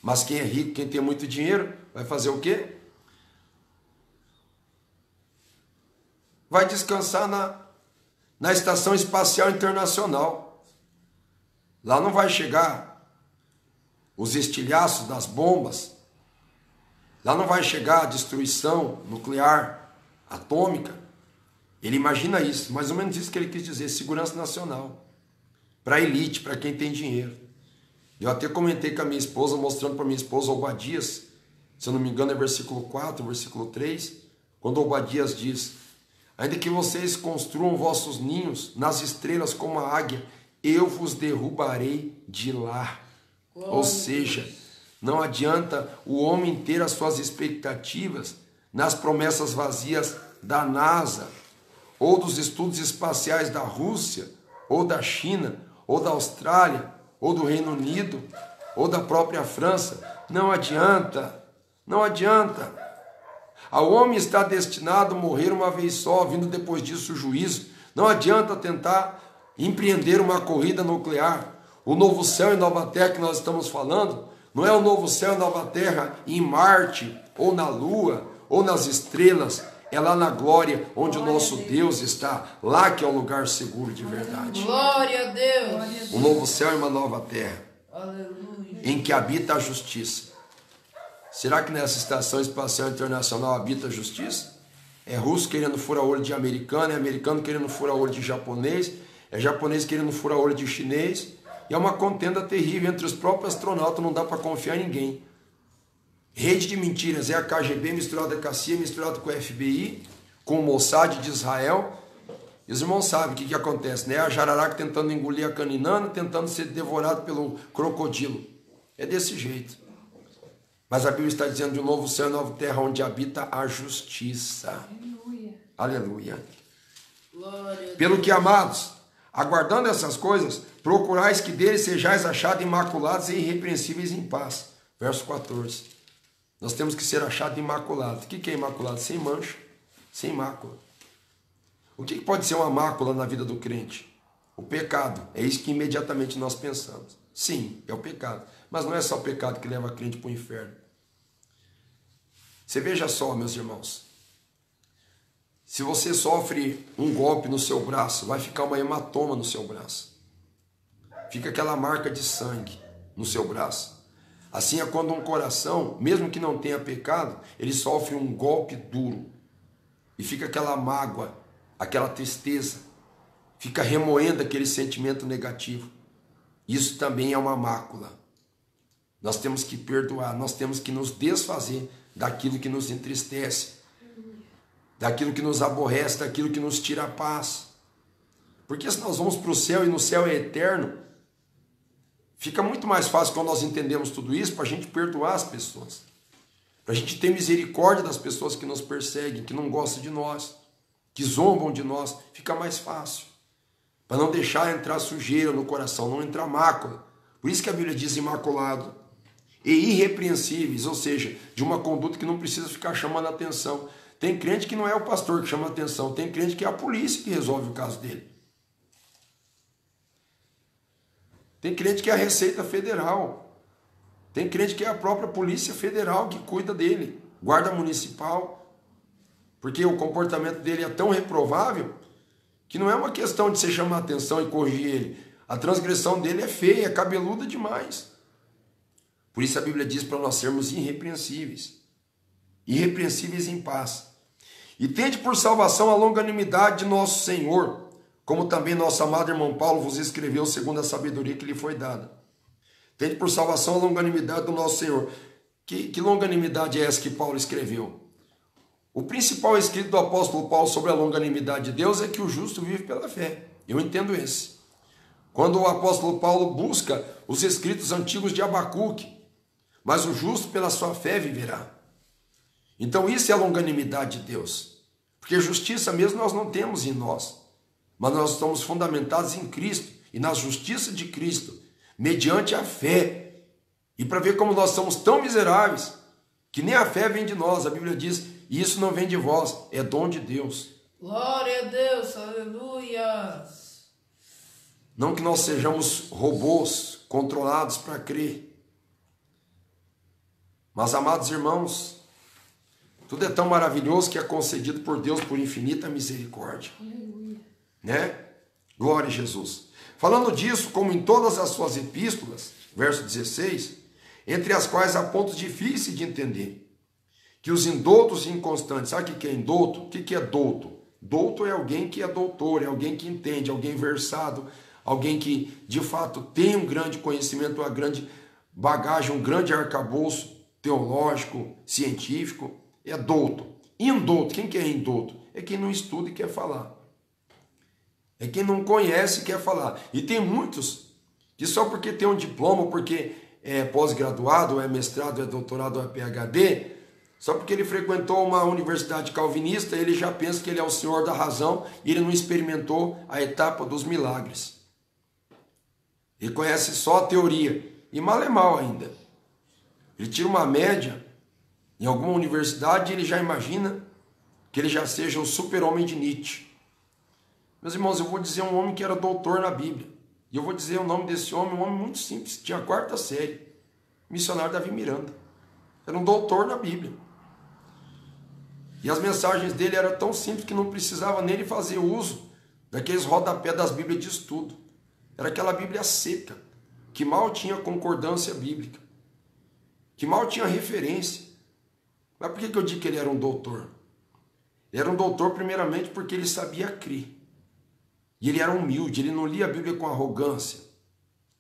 Mas quem é rico, quem tem muito dinheiro, vai fazer o quê? Vai descansar na Estação Espacial Internacional. Lá não vai chegar os estilhaços das bombas. Lá não vai chegar a destruição nuclear, atômica. Ele imagina isso, mais ou menos isso que ele quis dizer, segurança nacional. Para a elite, para quem tem dinheiro. Eu até comentei com a minha esposa, mostrando para minha esposa Obadias, se eu não me engano é versículo 4, versículo 3, quando Obadias diz: ainda que vocês construam vossos ninhos nas estrelas como a águia, eu vos derrubarei de lá. Ou seja, não adianta o homem ter as suas expectativas nas promessas vazias da NASA, ou dos estudos espaciais da Rússia, ou da China, ou da Austrália, ou do Reino Unido, ou da própria França. Não adianta, não adianta. Ao homem está destinado a morrer uma vez só, vindo depois disso o juízo. Não adianta tentar empreender uma corrida nuclear. O novo céu e nova terra que nós estamos falando, não é o novo céu e nova terra em Marte, ou na Lua, ou nas estrelas. É lá na glória, onde o nosso Deus está. Lá que é o lugar seguro de verdade. Glória a Deus. Um novo céu e uma nova terra. Aleluia. Em que habita a justiça. Será que nessa Estação Espacial Internacional habita a justiça? É russo querendo furar o olho de americano, é americano querendo furar o olho de japonês, é japonês querendo furar olho de chinês, e é uma contenda terrível entre os próprios astronautas, não dá para confiar em ninguém. Rede de mentiras, é a KGB misturada com a CIA, misturada com o FBI, com o Mossad de Israel. E os irmãos sabem o que acontece, né? A jararaca tentando engolir a caninana, tentando ser devorado pelo crocodilo. É desse jeito. Mas a Bíblia está dizendo de um novo céu e nova terra, onde habita a justiça. Aleluia. Aleluia. Glória a Pelo Deus. que, amados, aguardando essas coisas, procurais que dele sejais achados imaculados e irrepreensíveis em paz. Verso 14. Nós temos que ser achados imaculados. O que é imaculado? Sem mancha, sem mácula. O que pode ser uma mácula na vida do crente? O pecado. É isso que imediatamente nós pensamos. Sim, é o pecado. Mas não é só o pecado que leva a crente para o inferno. Você veja só, meus irmãos. Se você sofre um golpe no seu braço, vai ficar uma hematoma no seu braço. Fica aquela marca de sangue no seu braço. Assim é quando um coração, mesmo que não tenha pecado, ele sofre um golpe duro. E fica aquela mágoa, aquela tristeza. Fica remoendo aquele sentimento negativo. Isso também é uma mácula. Nós temos que perdoar, nós temos que nos desfazer daquilo que nos entristece, daquilo que nos aborrece, daquilo que nos tira a paz. Porque se nós vamos para o céu e no céu é eterno, fica muito mais fácil quando nós entendemos tudo isso para a gente perdoar as pessoas. Para a gente ter misericórdia das pessoas que nos perseguem, que não gostam de nós, que zombam de nós, fica mais fácil. Para não deixar entrar sujeira no coração, não entrar mácula. Por isso que a Bíblia diz imaculado e irrepreensíveis, ou seja, de uma conduta que não precisa ficar chamando a atenção. Tem crente que não é o pastor que chama a atenção, tem crente que é a polícia que resolve o caso dele. Tem crente que é a Receita Federal. Tem crente que é a própria Polícia Federal que cuida dele, guarda municipal, porque o comportamento dele é tão reprovável que não é uma questão de você chamar a atenção e corrigir ele. A transgressão dele é feia, é cabeluda demais. Por isso a Bíblia diz para nós sermos irrepreensíveis. Irrepreensíveis em paz. E tende por salvação a longanimidade de nosso Senhor, como também nosso amado irmão Paulo vos escreveu segundo a sabedoria que lhe foi dada. Tende por salvação a longanimidade do nosso Senhor. Que longanimidade é essa que Paulo escreveu? O principal escrito do apóstolo Paulo sobre a longanimidade de Deus é que o justo vive pela fé. Eu entendo esse. Quando o apóstolo Paulo busca os escritos antigos de Abacuque, mas o justo pela sua fé viverá. Então isso é a longanimidade de Deus. Porque justiça mesmo nós não temos em nós, mas nós estamos fundamentados em Cristo e na justiça de Cristo, mediante a fé. E para ver como nós somos tão miseráveis, que nem a fé vem de nós, a Bíblia diz, e isso não vem de vós, é dom de Deus. Glória a Deus, aleluia. Não que nós sejamos robôs controlados para crer. Mas, amados irmãos, tudo é tão maravilhoso que é concedido por Deus por infinita misericórdia. Aleluia. Né? Glória a Jesus. Falando disso, como em todas as suas epístolas, verso 16, entre as quais há pontos difíceis de entender, que os indoutos e inconstantes, sabe o que é indouto? O que é douto? Douto é alguém que é doutor, é alguém que entende, alguém versado, alguém que de fato tem um grande conhecimento, uma grande bagagem, um grande arcabouço teológico, científico, é douto. Indouto, quem que é indouto? É quem não estuda e quer falar. É quem não conhece e quer falar. E tem muitos que só porque tem um diploma, porque é pós-graduado, é mestrado, é doutorado, é PhD, só porque ele frequentou uma universidade calvinista, ele já pensa que ele é o senhor da razão e ele não experimentou a etapa dos milagres. Ele conhece só a teoria, e mal é mal ainda. Ele tira uma média em alguma universidade e ele já imagina que ele já seja o super-homem de Nietzsche. Meus irmãos, eu vou dizer um homem que era doutor na Bíblia. E eu vou dizer o nome desse homem, um homem muito simples, tinha a 4ª série. Missionário Davi Miranda. Era um doutor na Bíblia. E as mensagens dele eram tão simples que não precisava nele fazer uso daqueles rodapés das Bíblias de estudo. Era aquela Bíblia seca, que mal tinha concordância bíblica, que mal tinha referência. Mas por que eu digo que ele era um doutor? Ele era um doutor primeiramente porque ele sabia crer. E ele era humilde, ele não lia a Bíblia com arrogância,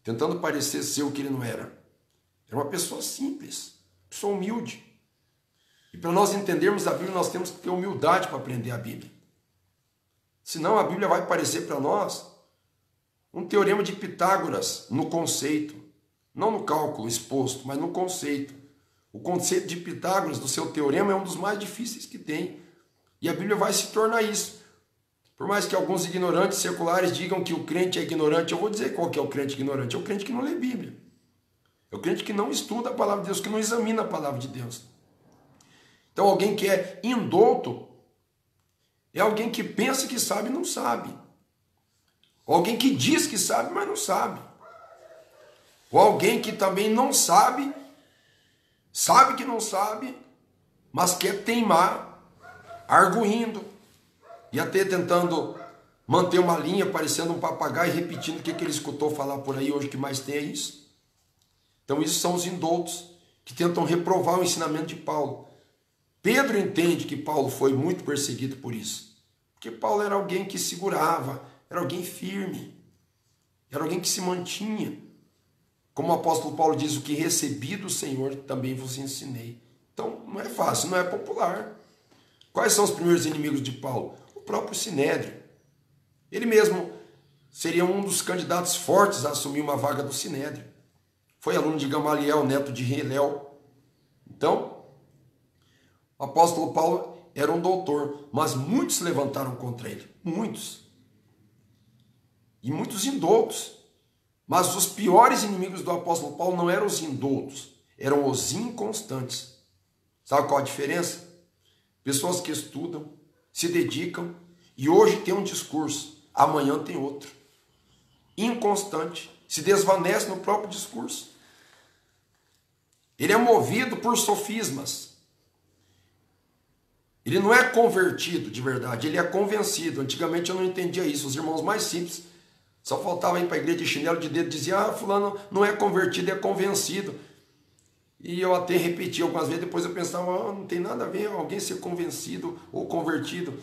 tentando parecer ser o que ele não era. Era uma pessoa simples, pessoa humilde. E para nós entendermos a Bíblia, nós temos que ter humildade para aprender a Bíblia. Senão a Bíblia vai parecer para nós um teorema de Pitágoras no conceito. Não no cálculo exposto, mas no conceito. O conceito de Pitágoras, do seu teorema, é um dos mais difíceis que tem. E a Bíblia vai se tornar isso. Por mais que alguns ignorantes seculares digam que o crente é ignorante, eu vou dizer qual que é o crente ignorante. É o crente que não lê Bíblia. É o crente que não estuda a palavra de Deus, que não examina a palavra de Deus. Então alguém que é indouto é alguém que pensa que sabe e não sabe. Ou alguém que diz que sabe, mas não sabe. Ou alguém que também não sabe, sabe que não sabe, mas quer teimar, arguindo, e até tentando manter uma linha, parecendo um papagaio, repetindo o que ele escutou falar por aí hoje, que mais tem é isso. Então isso são os indoutos, que tentam reprovar o ensinamento de Paulo. Pedro entende que Paulo foi muito perseguido por isso. Porque Paulo era alguém que segurava, era alguém firme, era alguém que se mantinha. Como o apóstolo Paulo diz, o que recebi do Senhor também vos ensinei. Então não é fácil, não é popular. Quais são os primeiros inimigos de Paulo? O próprio Sinédrio. Ele mesmo seria um dos candidatos fortes a assumir uma vaga do Sinédrio. Foi aluno de Gamaliel, neto de Hilel. Então, o apóstolo Paulo era um doutor, mas muitos se levantaram contra ele. Muitos. E muitos indoutos. Mas os piores inimigos do apóstolo Paulo não eram os indoutos, eram os inconstantes. Sabe qual a diferença? Pessoas que estudam, se dedicam e hoje tem um discurso, amanhã tem outro. Inconstante, se desvanece no próprio discurso. Ele é movido por sofismas. Ele não é convertido de verdade, ele é convencido. Antigamente eu não entendia isso. Os irmãos mais simples só faltava ir para a igreja de chinelo de dedo e dizia: fulano não é convertido, é convencido. E eu até repeti algumas vezes, depois eu pensava: não tem nada a ver alguém ser convencido ou convertido.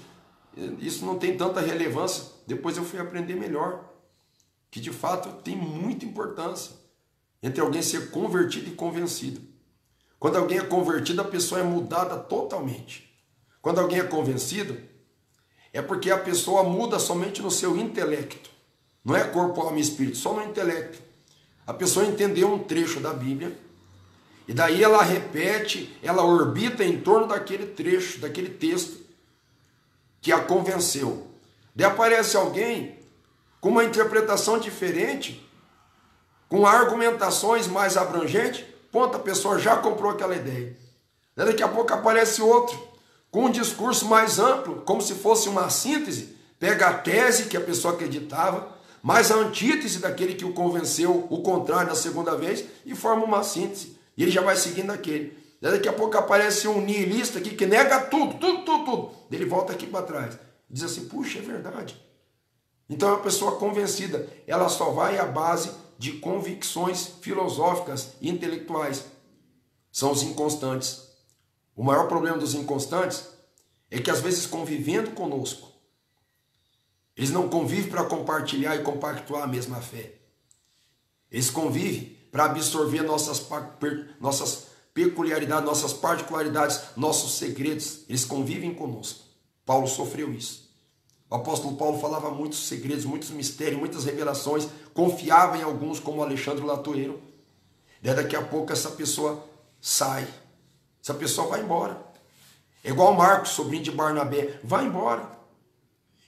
Isso não tem tanta relevância. Depois eu fui aprender melhor, que de fato tem muita importância entre alguém ser convertido e convencido. Quando alguém é convertido, a pessoa é mudada totalmente. Quando alguém é convencido, é porque a pessoa muda somente no seu intelecto. Não é corpo, alma e espírito, só no intelecto. A pessoa entendeu um trecho da Bíblia, e daí ela repete, ela orbita em torno daquele trecho, daquele texto que a convenceu. Daí aparece alguém com uma interpretação diferente, com argumentações mais abrangentes, ponto, a pessoa já comprou aquela ideia. Daí daqui a pouco aparece outro, com um discurso mais amplo, como se fosse uma síntese, pega a tese que a pessoa acreditava, mais a antítese daquele que o convenceu, o contrário, na segunda vez, e forma uma síntese. E ele já vai seguindo aquele. Daqui a pouco aparece um nihilista aqui que nega tudo. Ele volta aqui para trás. Diz assim: puxa, é verdade. Então é uma pessoa convencida. Ela só vai à base de convicções filosóficas e intelectuais. São os inconstantes. O maior problema dos inconstantes é que às vezes convivendo conosco, eles não convivem para compartilhar e compactuar a mesma fé. Eles convivem para absorver nossas peculiaridades, nossas particularidades, nossos segredos. Eles convivem conosco. Paulo sofreu isso. O apóstolo Paulo falava muitos segredos, muitos mistérios, muitas revelações, confiava em alguns, como Alexandre Latoeiro. Daí daqui a pouco essa pessoa sai. Essa pessoa vai embora. É igual Marcos, sobrinho de Barnabé, vai embora.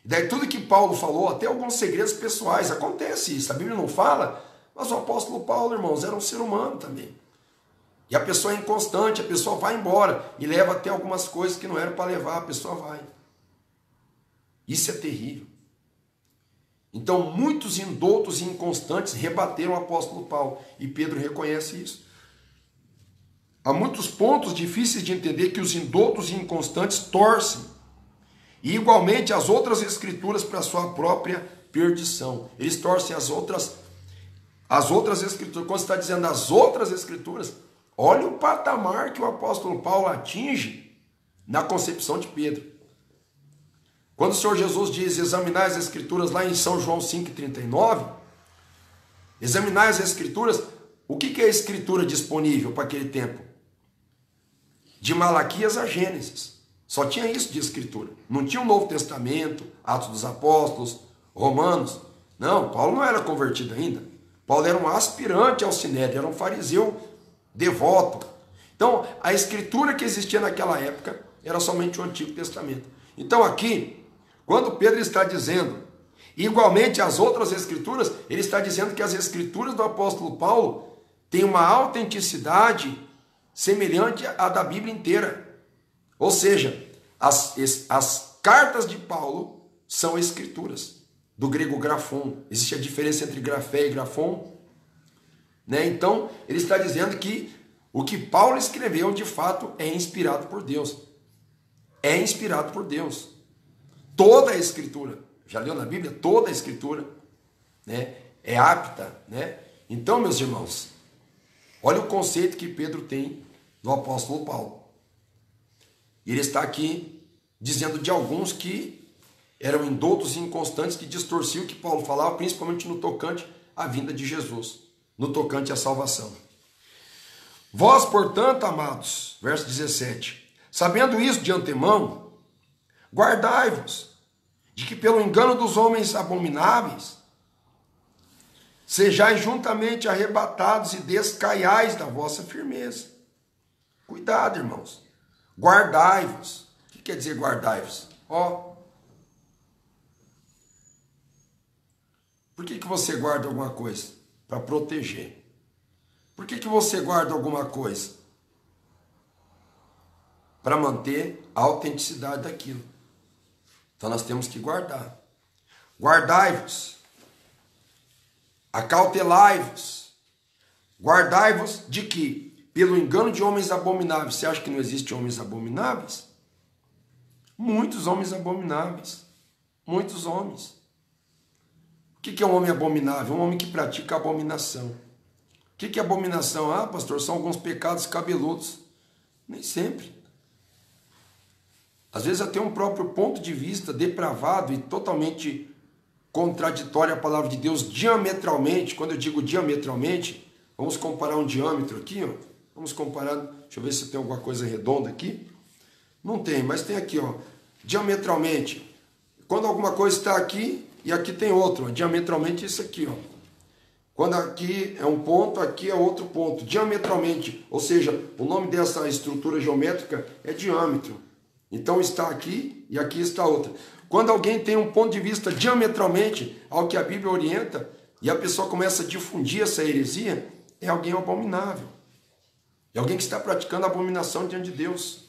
Daí tudo que Paulo falou, até alguns segredos pessoais, acontece isso. A Bíblia não fala, mas o apóstolo Paulo, irmãos, era um ser humano também. E a pessoa é inconstante, a pessoa vai embora e leva até algumas coisas que não era para levar, a pessoa vai. Isso é terrível. Então, muitos indoutos e inconstantes rebateram o apóstolo Paulo, e Pedro reconhece isso. Há muitos pontos difíceis de entender que os indoutos e inconstantes torcem, e igualmente as outras escrituras para a sua própria perdição. Eles torcem as outras escrituras. Quando você está dizendo as outras escrituras, olha o patamar que o apóstolo Paulo atinge na concepção de Pedro. Quando o Senhor Jesus diz, examinai as Escrituras, lá em São João 5,39, examinai as Escrituras, o que é a Escritura disponível para aquele tempo? De Malaquias a Gênesis. Só tinha isso de Escritura. Não tinha o Novo Testamento, Atos dos Apóstolos, Romanos. Não, Paulo não era convertido ainda. Paulo era um aspirante ao Sinédrio, era um fariseu devoto. Então, a Escritura que existia naquela época era somente o Antigo Testamento. Então aqui, quando Pedro está dizendo, igualmente as outras Escrituras, ele está dizendo que as Escrituras do apóstolo Paulo têm uma autenticidade semelhante à da Bíblia inteira. Ou seja, as cartas de Paulo são Escrituras, do grego grafon. Existe a diferença entre grafé e grafon, né? Então, ele está dizendo que o que Paulo escreveu, de fato, é inspirado por Deus. É inspirado por Deus. Toda a Escritura, já leu na Bíblia? Toda a Escritura, né, é apta, né? Então, meus irmãos, olha o conceito que Pedro tem do apóstolo Paulo. Ele está aqui dizendo de alguns que eram indoutos e inconstantes, que distorciam o que Paulo falava, principalmente no tocante à vinda de Jesus, no tocante à salvação. Vós, portanto, amados, verso 17, sabendo isso de antemão, guardai-vos de que pelo engano dos homens abomináveis sejais juntamente arrebatados e descaiais da vossa firmeza. Cuidado, irmãos. Guardai-vos. O que quer dizer guardai-vos? Por que você guarda alguma coisa? Para proteger. Por que você guarda alguma coisa? Para manter a autenticidade daquilo. Então nós temos que guardar. Guardai-vos. Acautelai-vos. Guardai-vos de que? Pelo engano de homens abomináveis. Você acha que não existe homens abomináveis? Muitos homens abomináveis. Muitos homens. O que é um homem abominável? Um homem que pratica abominação. O que é abominação? Ah, pastor, são alguns pecados cabeludos. Nem sempre. Às vezes até um próprio ponto de vista depravado e totalmente contraditório à palavra de Deus diametralmente. Quando eu digo diametralmente, vamos comparar um diâmetro aqui, ó. Vamos comparar, deixa eu ver se tem alguma coisa redonda aqui. Não tem, mas tem aqui, ó. Diametralmente. Quando alguma coisa está aqui e aqui tem outro, ó. Diametralmente isso aqui, ó. Quando aqui é um ponto, aqui é outro ponto. Diametralmente, ou seja, o nome dessa estrutura geométrica é diâmetro. Então está aqui e aqui está outra. Quando alguém tem um ponto de vista diametralmente ao que a Bíblia orienta e a pessoa começa a difundir essa heresia, é alguém abominável. É alguém que está praticando abominação diante de Deus.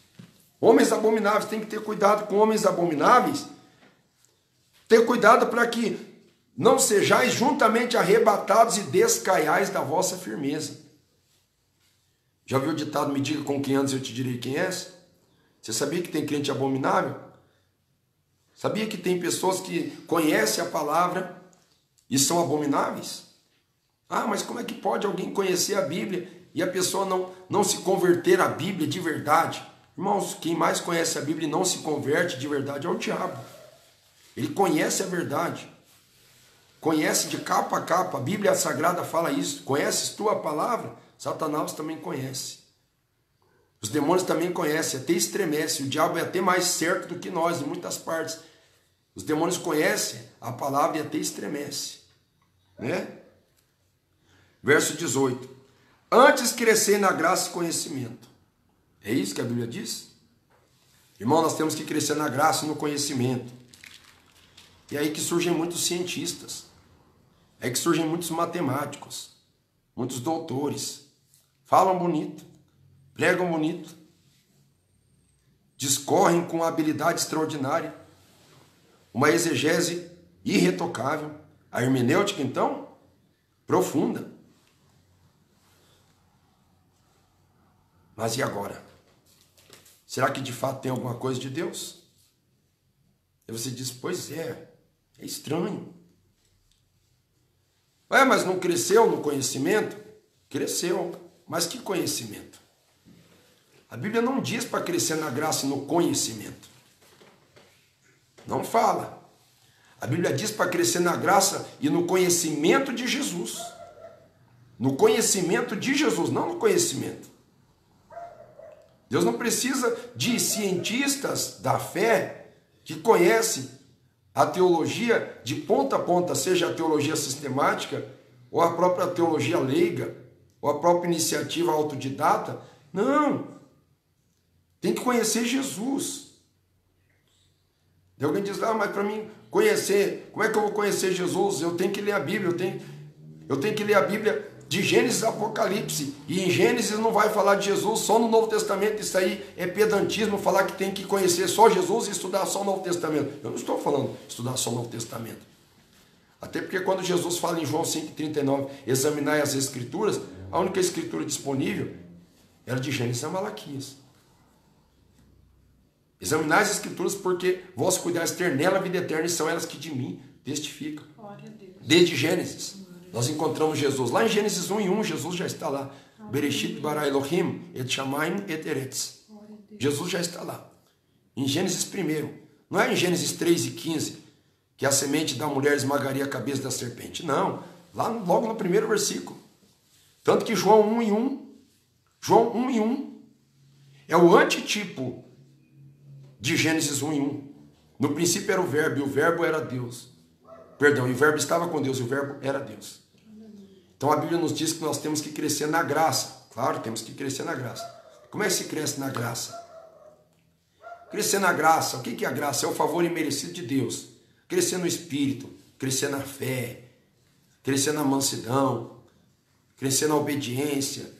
Homens abomináveis, tem que ter cuidado com homens abomináveis. Ter cuidado para que não sejais juntamente arrebatados e descaiais da vossa firmeza. Já ouviu o ditado, me diga com quem andas, eu te direi quem és? Você sabia que tem crente abominável? Sabia que tem pessoas que conhecem a palavra e são abomináveis? Ah, mas como é que pode alguém conhecer a Bíblia e a pessoa não se converter à Bíblia de verdade? Irmãos, quem mais conhece a Bíblia e não se converte de verdade é o diabo. Ele conhece a verdade. Conhece de capa a capa. A Bíblia Sagrada fala isso. Conheces tu a palavra? Satanás também conhece. Os demônios também conhecem, até estremece. O diabo é até mais certo do que nós, em muitas partes. Os demônios conhecem a palavra e até estremece. Né? Verso 18. Antes crescer na graça e conhecimento. É isso que a Bíblia diz? Irmão, nós temos que crescer na graça e no conhecimento. E é aí que surgem muitos cientistas. É aí que surgem muitos matemáticos. Muitos doutores. Falam bonito. Pregam bonito. Discorrem com habilidade extraordinária. Uma exegese irretocável. A hermenêutica, então, profunda. Mas e agora? Será que de fato tem alguma coisa de Deus? E você diz, pois é estranho. Ué, mas não cresceu no conhecimento? Cresceu, mas que conhecimento? A Bíblia não diz para crescer na graça e no conhecimento. Não fala. A Bíblia diz para crescer na graça e no conhecimento de Jesus. No conhecimento de Jesus, não no conhecimento. Deus não precisa de cientistas da fé que conhecem a teologia de ponta a ponta, seja a teologia sistemática, ou a própria teologia leiga, ou a própria iniciativa autodidata. Não. Tem que conhecer Jesus. E alguém diz, mas para mim conhecer, como é que eu vou conhecer Jesus? Eu tenho que ler a Bíblia, eu tenho que ler a Bíblia de Gênesis a Apocalipse. E em Gênesis não vai falar de Jesus, só no Novo Testamento. Isso aí é pedantismo, falar que tem que conhecer só Jesus e estudar só o Novo Testamento. Eu não estou falando estudar só o Novo Testamento. Até porque quando Jesus fala em João 5,39, examinai as Escrituras, a única Escritura disponível era de Gênesis a Malaquias. Examinai as Escrituras porque vós cuidais ter nela a vida eterna e são elas que de mim testificam. Desde Gênesis. Nós encontramos Jesus. Lá em Gênesis 1:1, Jesus já está lá. Bereshit bara Elohim et shamayim et eretz. Jesus já está lá. Em Gênesis 1. Não é em Gênesis 3:15 que a semente da mulher esmagaria a cabeça da serpente. Não. Lá logo no primeiro versículo. Tanto que João 1:1 é o antitipo de Gênesis 1:1. No princípio era o verbo, e o verbo era Deus. Perdão, e o verbo estava com Deus, e o verbo era Deus. Então a Bíblia nos diz que nós temos que crescer na graça. Claro, temos que crescer na graça. Como é que se cresce na graça? Crescer na graça, o que é a graça? É o favor imerecido de Deus. Crescer no Espírito, crescer na fé, crescer na mansidão, crescer na obediência,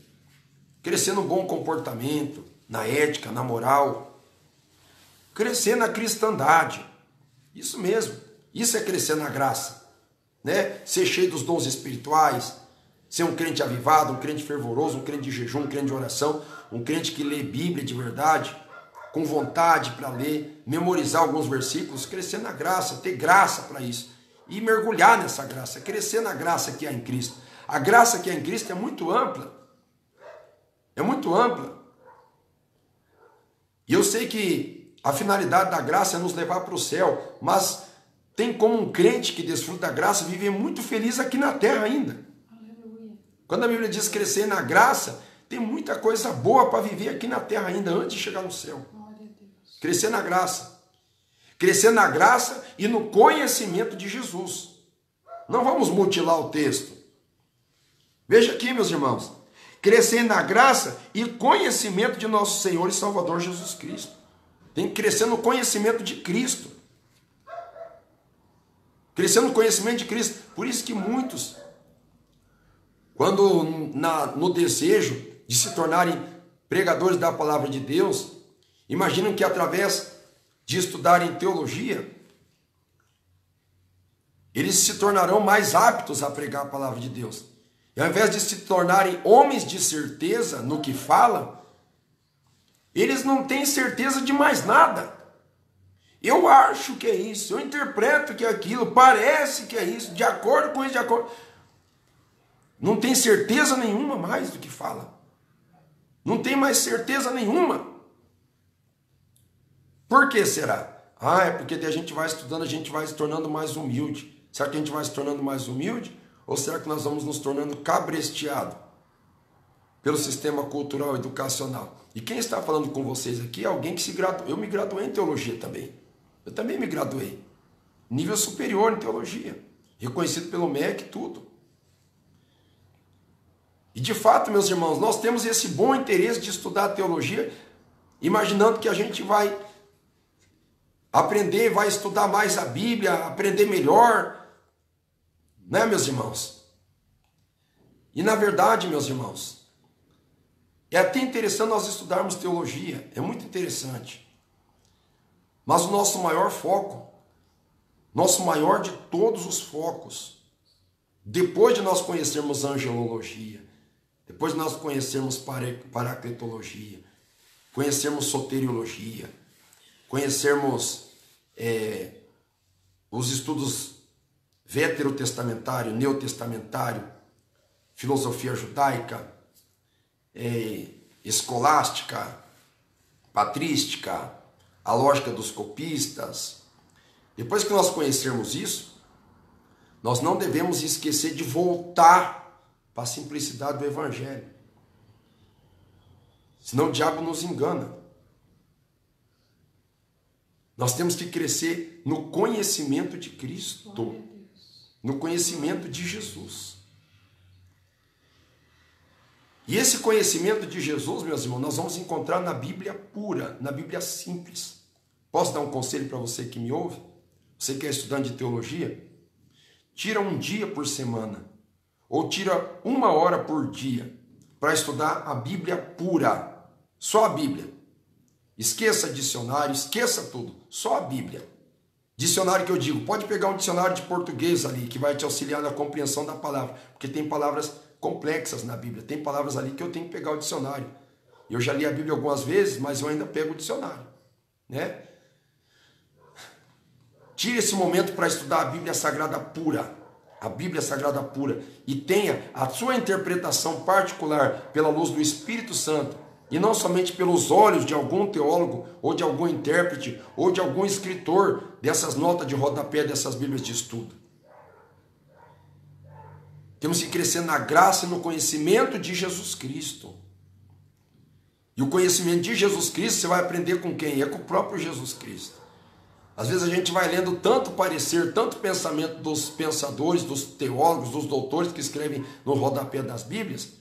crescer no bom comportamento, na ética, na moral, crescer na cristandade. Isso mesmo, isso é crescer na graça, né? Ser cheio dos dons espirituais, ser um crente avivado, um crente fervoroso, um crente de jejum, um crente de oração, um crente que lê Bíblia de verdade, com vontade para ler, memorizar alguns versículos, crescer na graça, ter graça para isso, e mergulhar nessa graça, crescer na graça que há em Cristo. A graça que há em Cristo é muito ampla, é muito ampla, e eu sei que a finalidade da graça é nos levar para o céu, mas tem como um crente que desfruta da graça viver muito feliz aqui na terra ainda. Aleluia. Quando a Bíblia diz crescer na graça, tem muita coisa boa para viver aqui na terra ainda antes de chegar no céu. Crescer na graça. Crescer na graça e no conhecimento de Jesus. Não vamos mutilar o texto. Veja aqui, meus irmãos. Crescer na graça e conhecimento de nosso Senhor e Salvador Jesus Cristo. Tem que crescer no conhecimento de Cristo. Crescer no conhecimento de Cristo. Por isso que muitos, quando no desejo de se tornarem pregadores da palavra de Deus, imaginam que através de estudarem teologia, eles se tornarão mais aptos a pregar a palavra de Deus. E ao invés de se tornarem homens de certeza no que falam, eles não têm certeza de mais nada. Eu acho que é isso, eu interpreto que é aquilo, parece que é isso, de acordo com isso, de acordo. Não tem certeza nenhuma mais do que fala. Não tem mais certeza nenhuma. Por que será? É porque a gente vai estudando, a gente vai se tornando mais humilde. Será que a gente vai se tornando mais humilde? Ou será que nós vamos nos tornando cabresteado pelo sistema cultural educacional? E quem está falando com vocês aqui é alguém que se graduou. Eu me graduei em teologia também. Eu também me graduei. Nível superior em teologia. Reconhecido pelo MEC, tudo. E de fato, meus irmãos, nós temos esse bom interesse de estudar a teologia, imaginando que a gente vai aprender, vai estudar mais a Bíblia, aprender melhor. Né, meus irmãos? E na verdade, meus irmãos, é até interessante nós estudarmos teologia. É muito interessante. Mas o nosso maior foco, nosso maior de todos os focos, depois de nós conhecermos angelologia, depois de nós conhecermos paracletologia, conhecermos soteriologia, conhecermos os estudos veterotestamentário, neotestamentário, filosofia judaica, escolástica, patrística, a lógica dos copistas, Depois que nós conhecermos isso, nós não devemos esquecer de voltar para a simplicidade do Evangelho. Senão o diabo nos engana. Nós temos que crescer no conhecimento de Cristo, no conhecimento de Jesus. E esse conhecimento de Jesus, meus irmãos, nós vamos encontrar na Bíblia pura, na Bíblia simples. Posso dar um conselho para você que me ouve? Você que é estudante de teologia? Tira um dia por semana, ou tira 1 hora por dia, para estudar a Bíblia pura, só a Bíblia. Esqueça dicionário, esqueça tudo, só a Bíblia. Dicionário que eu digo, pode pegar um dicionário de português ali, que vai te auxiliar na compreensão da palavra, porque tem palavras complexas na Bíblia, tem palavras ali que eu tenho que pegar o dicionário. Eu já li a Bíblia algumas vezes, mas eu ainda pego o dicionário, né? Tire esse momento para estudar a Bíblia Sagrada pura, a Bíblia Sagrada pura, e tenha a sua interpretação particular pela luz do Espírito Santo, e não somente pelos olhos de algum teólogo, ou de algum intérprete, ou de algum escritor dessas notas de rodapé dessas Bíblias de estudo. Temos que crescer na graça e no conhecimento de Jesus Cristo. E o conhecimento de Jesus Cristo você vai aprender com quem? É com o próprio Jesus Cristo. Às vezes a gente vai lendo tanto parecer, tanto pensamento dos pensadores, dos teólogos, dos doutores que escrevem no rodapé das Bíblias.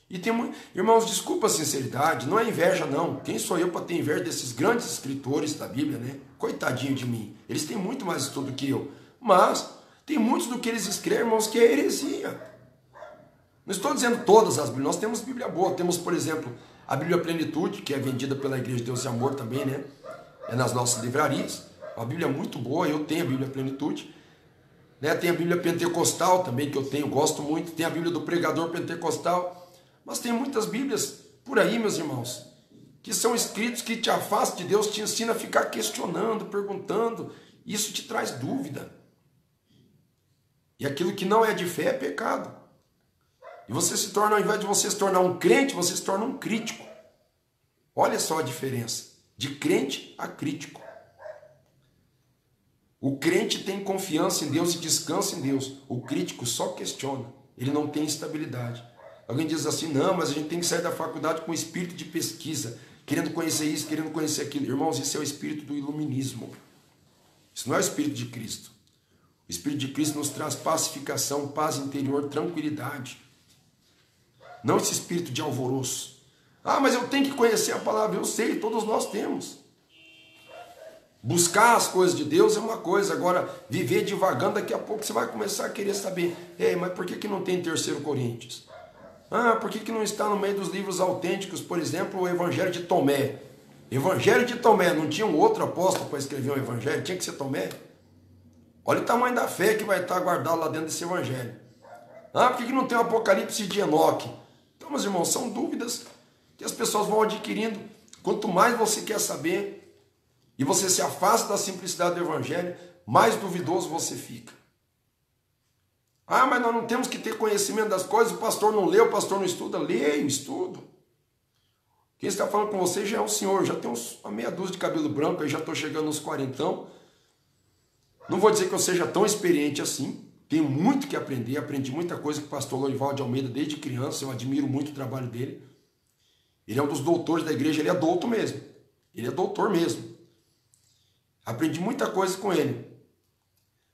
E tem, irmãos, desculpa a sinceridade, não é inveja não. Quem sou eu para ter inveja desses grandes escritores da Bíblia, né? Coitadinho de mim. Eles têm muito mais estudo que eu. Mas tem muitos do que eles escrevem, irmãos, que é heresia. Não estou dizendo todas as Bíblias, nós temos Bíblia boa. Temos, por exemplo, a Bíblia Plenitude, que é vendida pela Igreja de Deus e Amor também, né? É nas nossas livrarias. Uma Bíblia muito boa, eu tenho a Bíblia Plenitude. Né? Tem a Bíblia Pentecostal também, que eu tenho, gosto muito. Tem a Bíblia do Pregador Pentecostal. Mas tem muitas Bíblias por aí, meus irmãos, que são escritos que te afastam de Deus, te ensina a ficar questionando, perguntando. Isso te traz dúvida. E aquilo que não é de fé é pecado. E você se torna, ao invés de você se tornar um crente, você se torna um crítico. Olha só a diferença, de crente a crítico. O crente tem confiança em Deus e descansa em Deus. O crítico só questiona, ele não tem estabilidade. Alguém diz assim, não, mas a gente tem que sair da faculdade com espírito de pesquisa, querendo conhecer isso, querendo conhecer aquilo. Irmãos, isso é o espírito do iluminismo. Isso não é o espírito de Cristo. O espírito de Cristo nos traz pacificação, paz interior, tranquilidade. Não esse espírito de alvoroço. Ah, mas eu tenho que conhecer a palavra. Eu sei, todos nós temos. Buscar as coisas de Deus é uma coisa. Agora, viver divagando, daqui a pouco você vai começar a querer saber. Ei, mas por que não tem 3 Coríntios? Ah, por que não está no meio dos livros autênticos, por exemplo, o Evangelho de Tomé? Evangelho de Tomé, não tinha um outro apóstolo para escrever um evangelho? Tinha que ser Tomé? Olha o tamanho da fé que vai estar guardado lá dentro desse evangelho. Ah, por que não tem o Apocalipse de Enoque? Então, meus irmãos, são dúvidas que as pessoas vão adquirindo. Quanto mais você quer saber e você se afasta da simplicidade do evangelho, mais duvidoso você fica. Ah, mas nós não temos que ter conhecimento das coisas, o pastor não lê, o pastor não estuda. Leio, estudo. Quem está falando com você já é o senhor, já tem uma meia dúzia de cabelo branco, aí já estou chegando nos 40. Não vou dizer que eu seja tão experiente assim, tenho muito que aprender, aprendi muita coisa com o pastor Lorival de Almeida desde criança, eu admiro muito o trabalho dele. Ele é um dos doutores da igreja, ele é douto mesmo, ele é doutor mesmo. Aprendi muita coisa com ele.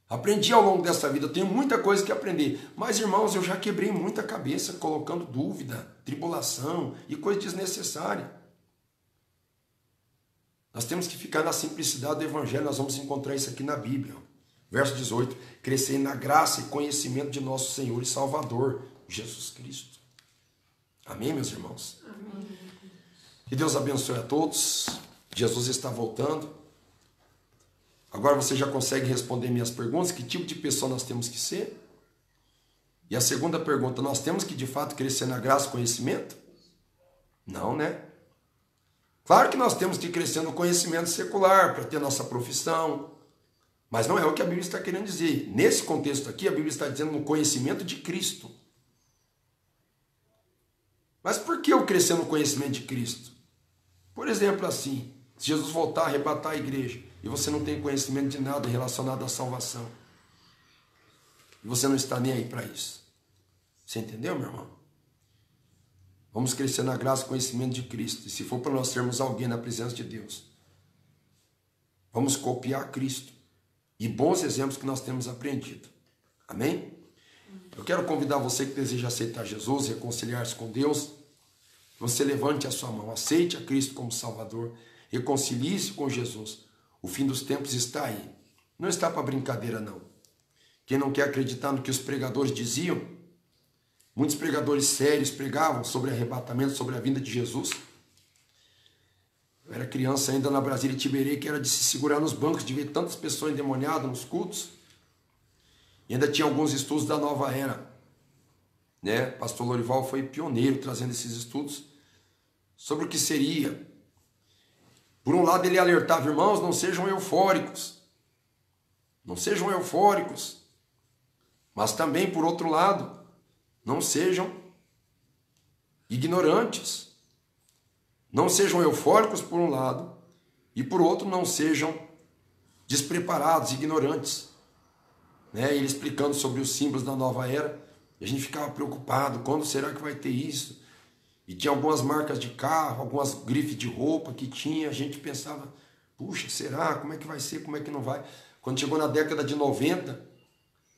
Aprendi ao longo dessa vida, eu tenho muita coisa que aprender. Mas, irmãos, eu já quebrei muita cabeça colocando dúvida, tribulação e coisa desnecessária. Nós temos que ficar na simplicidade do evangelho, nós vamos encontrar isso aqui na Bíblia. Verso 18, crescer na graça e conhecimento de nosso Senhor e Salvador, Jesus Cristo. Amém, meus irmãos? Amém. Que Deus abençoe a todos. Jesus está voltando. Agora você já consegue responder minhas perguntas? Que tipo de pessoa nós temos que ser? E a segunda pergunta, nós temos que de fato crescer na graça e conhecimento? Não, né? Claro que nós temos que crescer no conhecimento secular para ter nossa profissão, mas não é o que a Bíblia está querendo dizer. Nesse contexto aqui, a Bíblia está dizendo no conhecimento de Cristo. Mas por que eu crescer no conhecimento de Cristo? Por exemplo, assim, se Jesus voltar a arrebatar a igreja, e você não tem conhecimento de nada relacionado à salvação. E você não está nem aí para isso. Você entendeu, meu irmão? Vamos crescer na graça e conhecimento de Cristo. E se for para nós sermos alguém na presença de Deus, vamos copiar Cristo e bons exemplos que nós temos aprendido. Amém? Eu quero convidar você que deseja aceitar Jesus, reconciliar-se com Deus, que você levante a sua mão, aceite a Cristo como Salvador, reconcilie-se com Jesus. O fim dos tempos está aí. Não está para brincadeira, não. Quem não quer acreditar no que os pregadores diziam, muitos pregadores sérios pregavam sobre arrebatamento, sobre a vinda de Jesus. Eu era criança ainda na Brasília Tiberê, que era de se segurar nos bancos, de ver tantas pessoas endemoniadas nos cultos. E ainda tinha alguns estudos da nova era. Né? Pastor Lorival foi pioneiro trazendo esses estudos sobre o que seria. Por um lado ele alertava, irmãos, não sejam eufóricos. Não sejam eufóricos. Mas também, por outro lado, não sejam ignorantes. Não sejam eufóricos por um lado e por outro não sejam despreparados, ignorantes. Né? Ele explicando sobre os símbolos da nova era, e a gente ficava preocupado, quando será que vai ter isso? E tinha algumas marcas de carro, algumas grifes de roupa que tinha, a gente pensava, puxa, será? Como é que vai ser? Como é que não vai? Quando chegou na década de 90,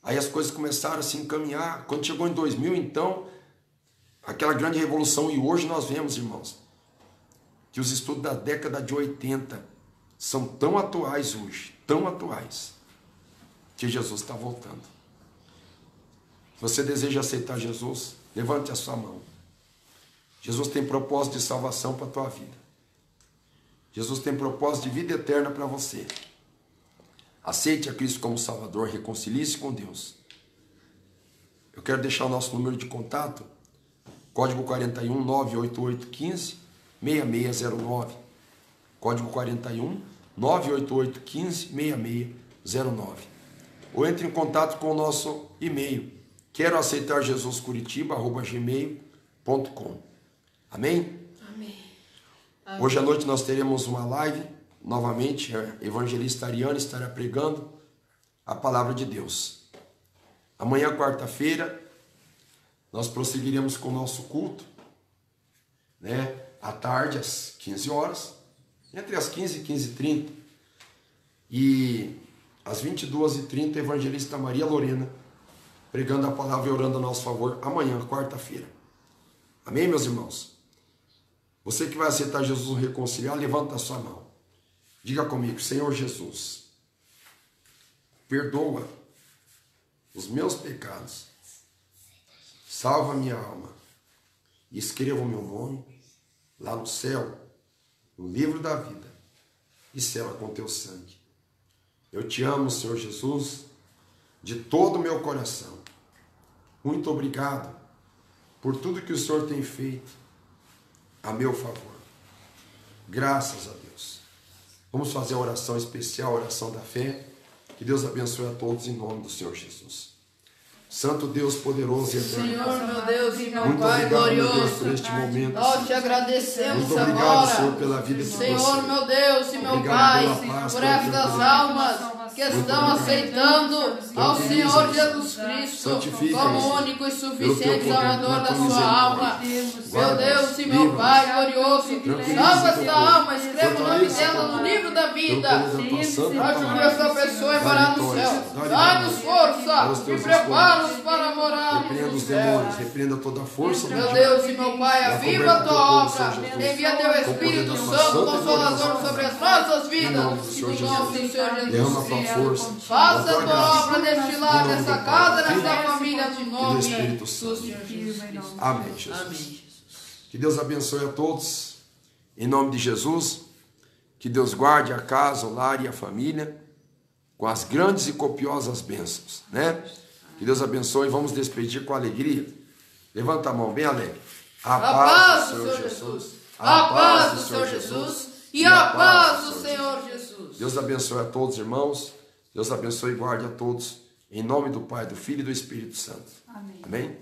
aí as coisas começaram a se encaminhar. Quando chegou em 2000, então, aquela grande revolução, e hoje nós vemos, irmãos, que os estudos da década de 80 são tão atuais hoje, tão atuais, que Jesus está voltando. Se você deseja aceitar Jesus, levante a sua mão. Jesus tem propósito de salvação para a tua vida. Jesus tem propósito de vida eterna para você. Aceite a Cristo como Salvador, reconcilie-se com Deus. Eu quero deixar o nosso número de contato, código 41 988 15 6609. Código 41 988 15 6609. Ou entre em contato com o nosso e-mail, quero aceitar Jesus Curitiba@gmail.com. Amém? Amém. Hoje à noite nós teremos uma live, novamente, a evangelista Ariane estará pregando a palavra de Deus. Amanhã, quarta-feira, nós prosseguiremos com o nosso culto, né? À tarde, às 15 horas, entre as 15 e 15h30, e às 22h30, a evangelista Maria Lorena, pregando a palavra e orando a nosso favor, amanhã, quarta-feira. Amém, meus irmãos? Você que vai aceitar Jesus reconciliar, levanta a sua mão. Diga comigo, Senhor Jesus, perdoa os meus pecados, salva minha alma e escreva o meu nome lá no céu, no livro da vida, e sela com teu sangue. Eu te amo, Senhor Jesus, de todo o meu coração. Muito obrigado por tudo que o Senhor tem feito a meu favor. Graças a Deus. Vamos fazer a oração especial, a oração da fé. Que Deus abençoe a todos em nome do Senhor Jesus. Santo Deus poderoso e eterno. Senhor, meu Deus e meu Muito Pai obrigado, meu glorioso, Deus, por este momento. nós te agradecemos Muito obrigado, agora, Senhor, pela vida de Senhor, você. meu Deus e meu Obrigado Pai, pela paz, por pela estas tranquilidade. almas que estão aceitando ao Senhor Jesus Cristo Santifica-nos como único e pelo suficiente teu poder, Salvador pela da tua sua misericórdia. alma. Meu Guarda-nos, Deus e meu livra-nos. Pai glorioso, Tranquiliza salva o teu esta povo. alma, escreva o nome Fortaleça dela teu no povo. livro da Pelo vida. poder da tua santa Nós te palavra. pedimos essa pessoa e morar no céu. Dá-nos força e prepara-nos para morar Repreenda no os céu. demônios, repreenda toda a força do Meu diabo. Deus e meu Pai, aviva a tua obra. Envia teu Espírito Com o poder da tua Santo santa Consolador gloriosa sobre as nossas Em vidas. nome do Senhor No nome do Senhor Derrama a tua Jesus. força, Faça a a tua tua graça. obra neste lar, Em nome nessa do casa, Pai, nessa Filho família, no e do nome Espírito do Santo. Senhor Jesus. Amém, Jesus. Amém, Jesus. Que Deus abençoe a todos, em nome de Jesus. Que Deus guarde a casa, o lar e a família com as grandes e copiosas bênçãos, né? Que Deus abençoe. Vamos despedir com alegria. Levanta a mão bem alegre. A paz do Senhor Jesus. A paz do Senhor Jesus. E a paz do Senhor Jesus. Deus abençoe a todos, irmãos. Deus abençoe e guarde a todos. Em nome do Pai, do Filho e do Espírito Santo. Amém. Amém?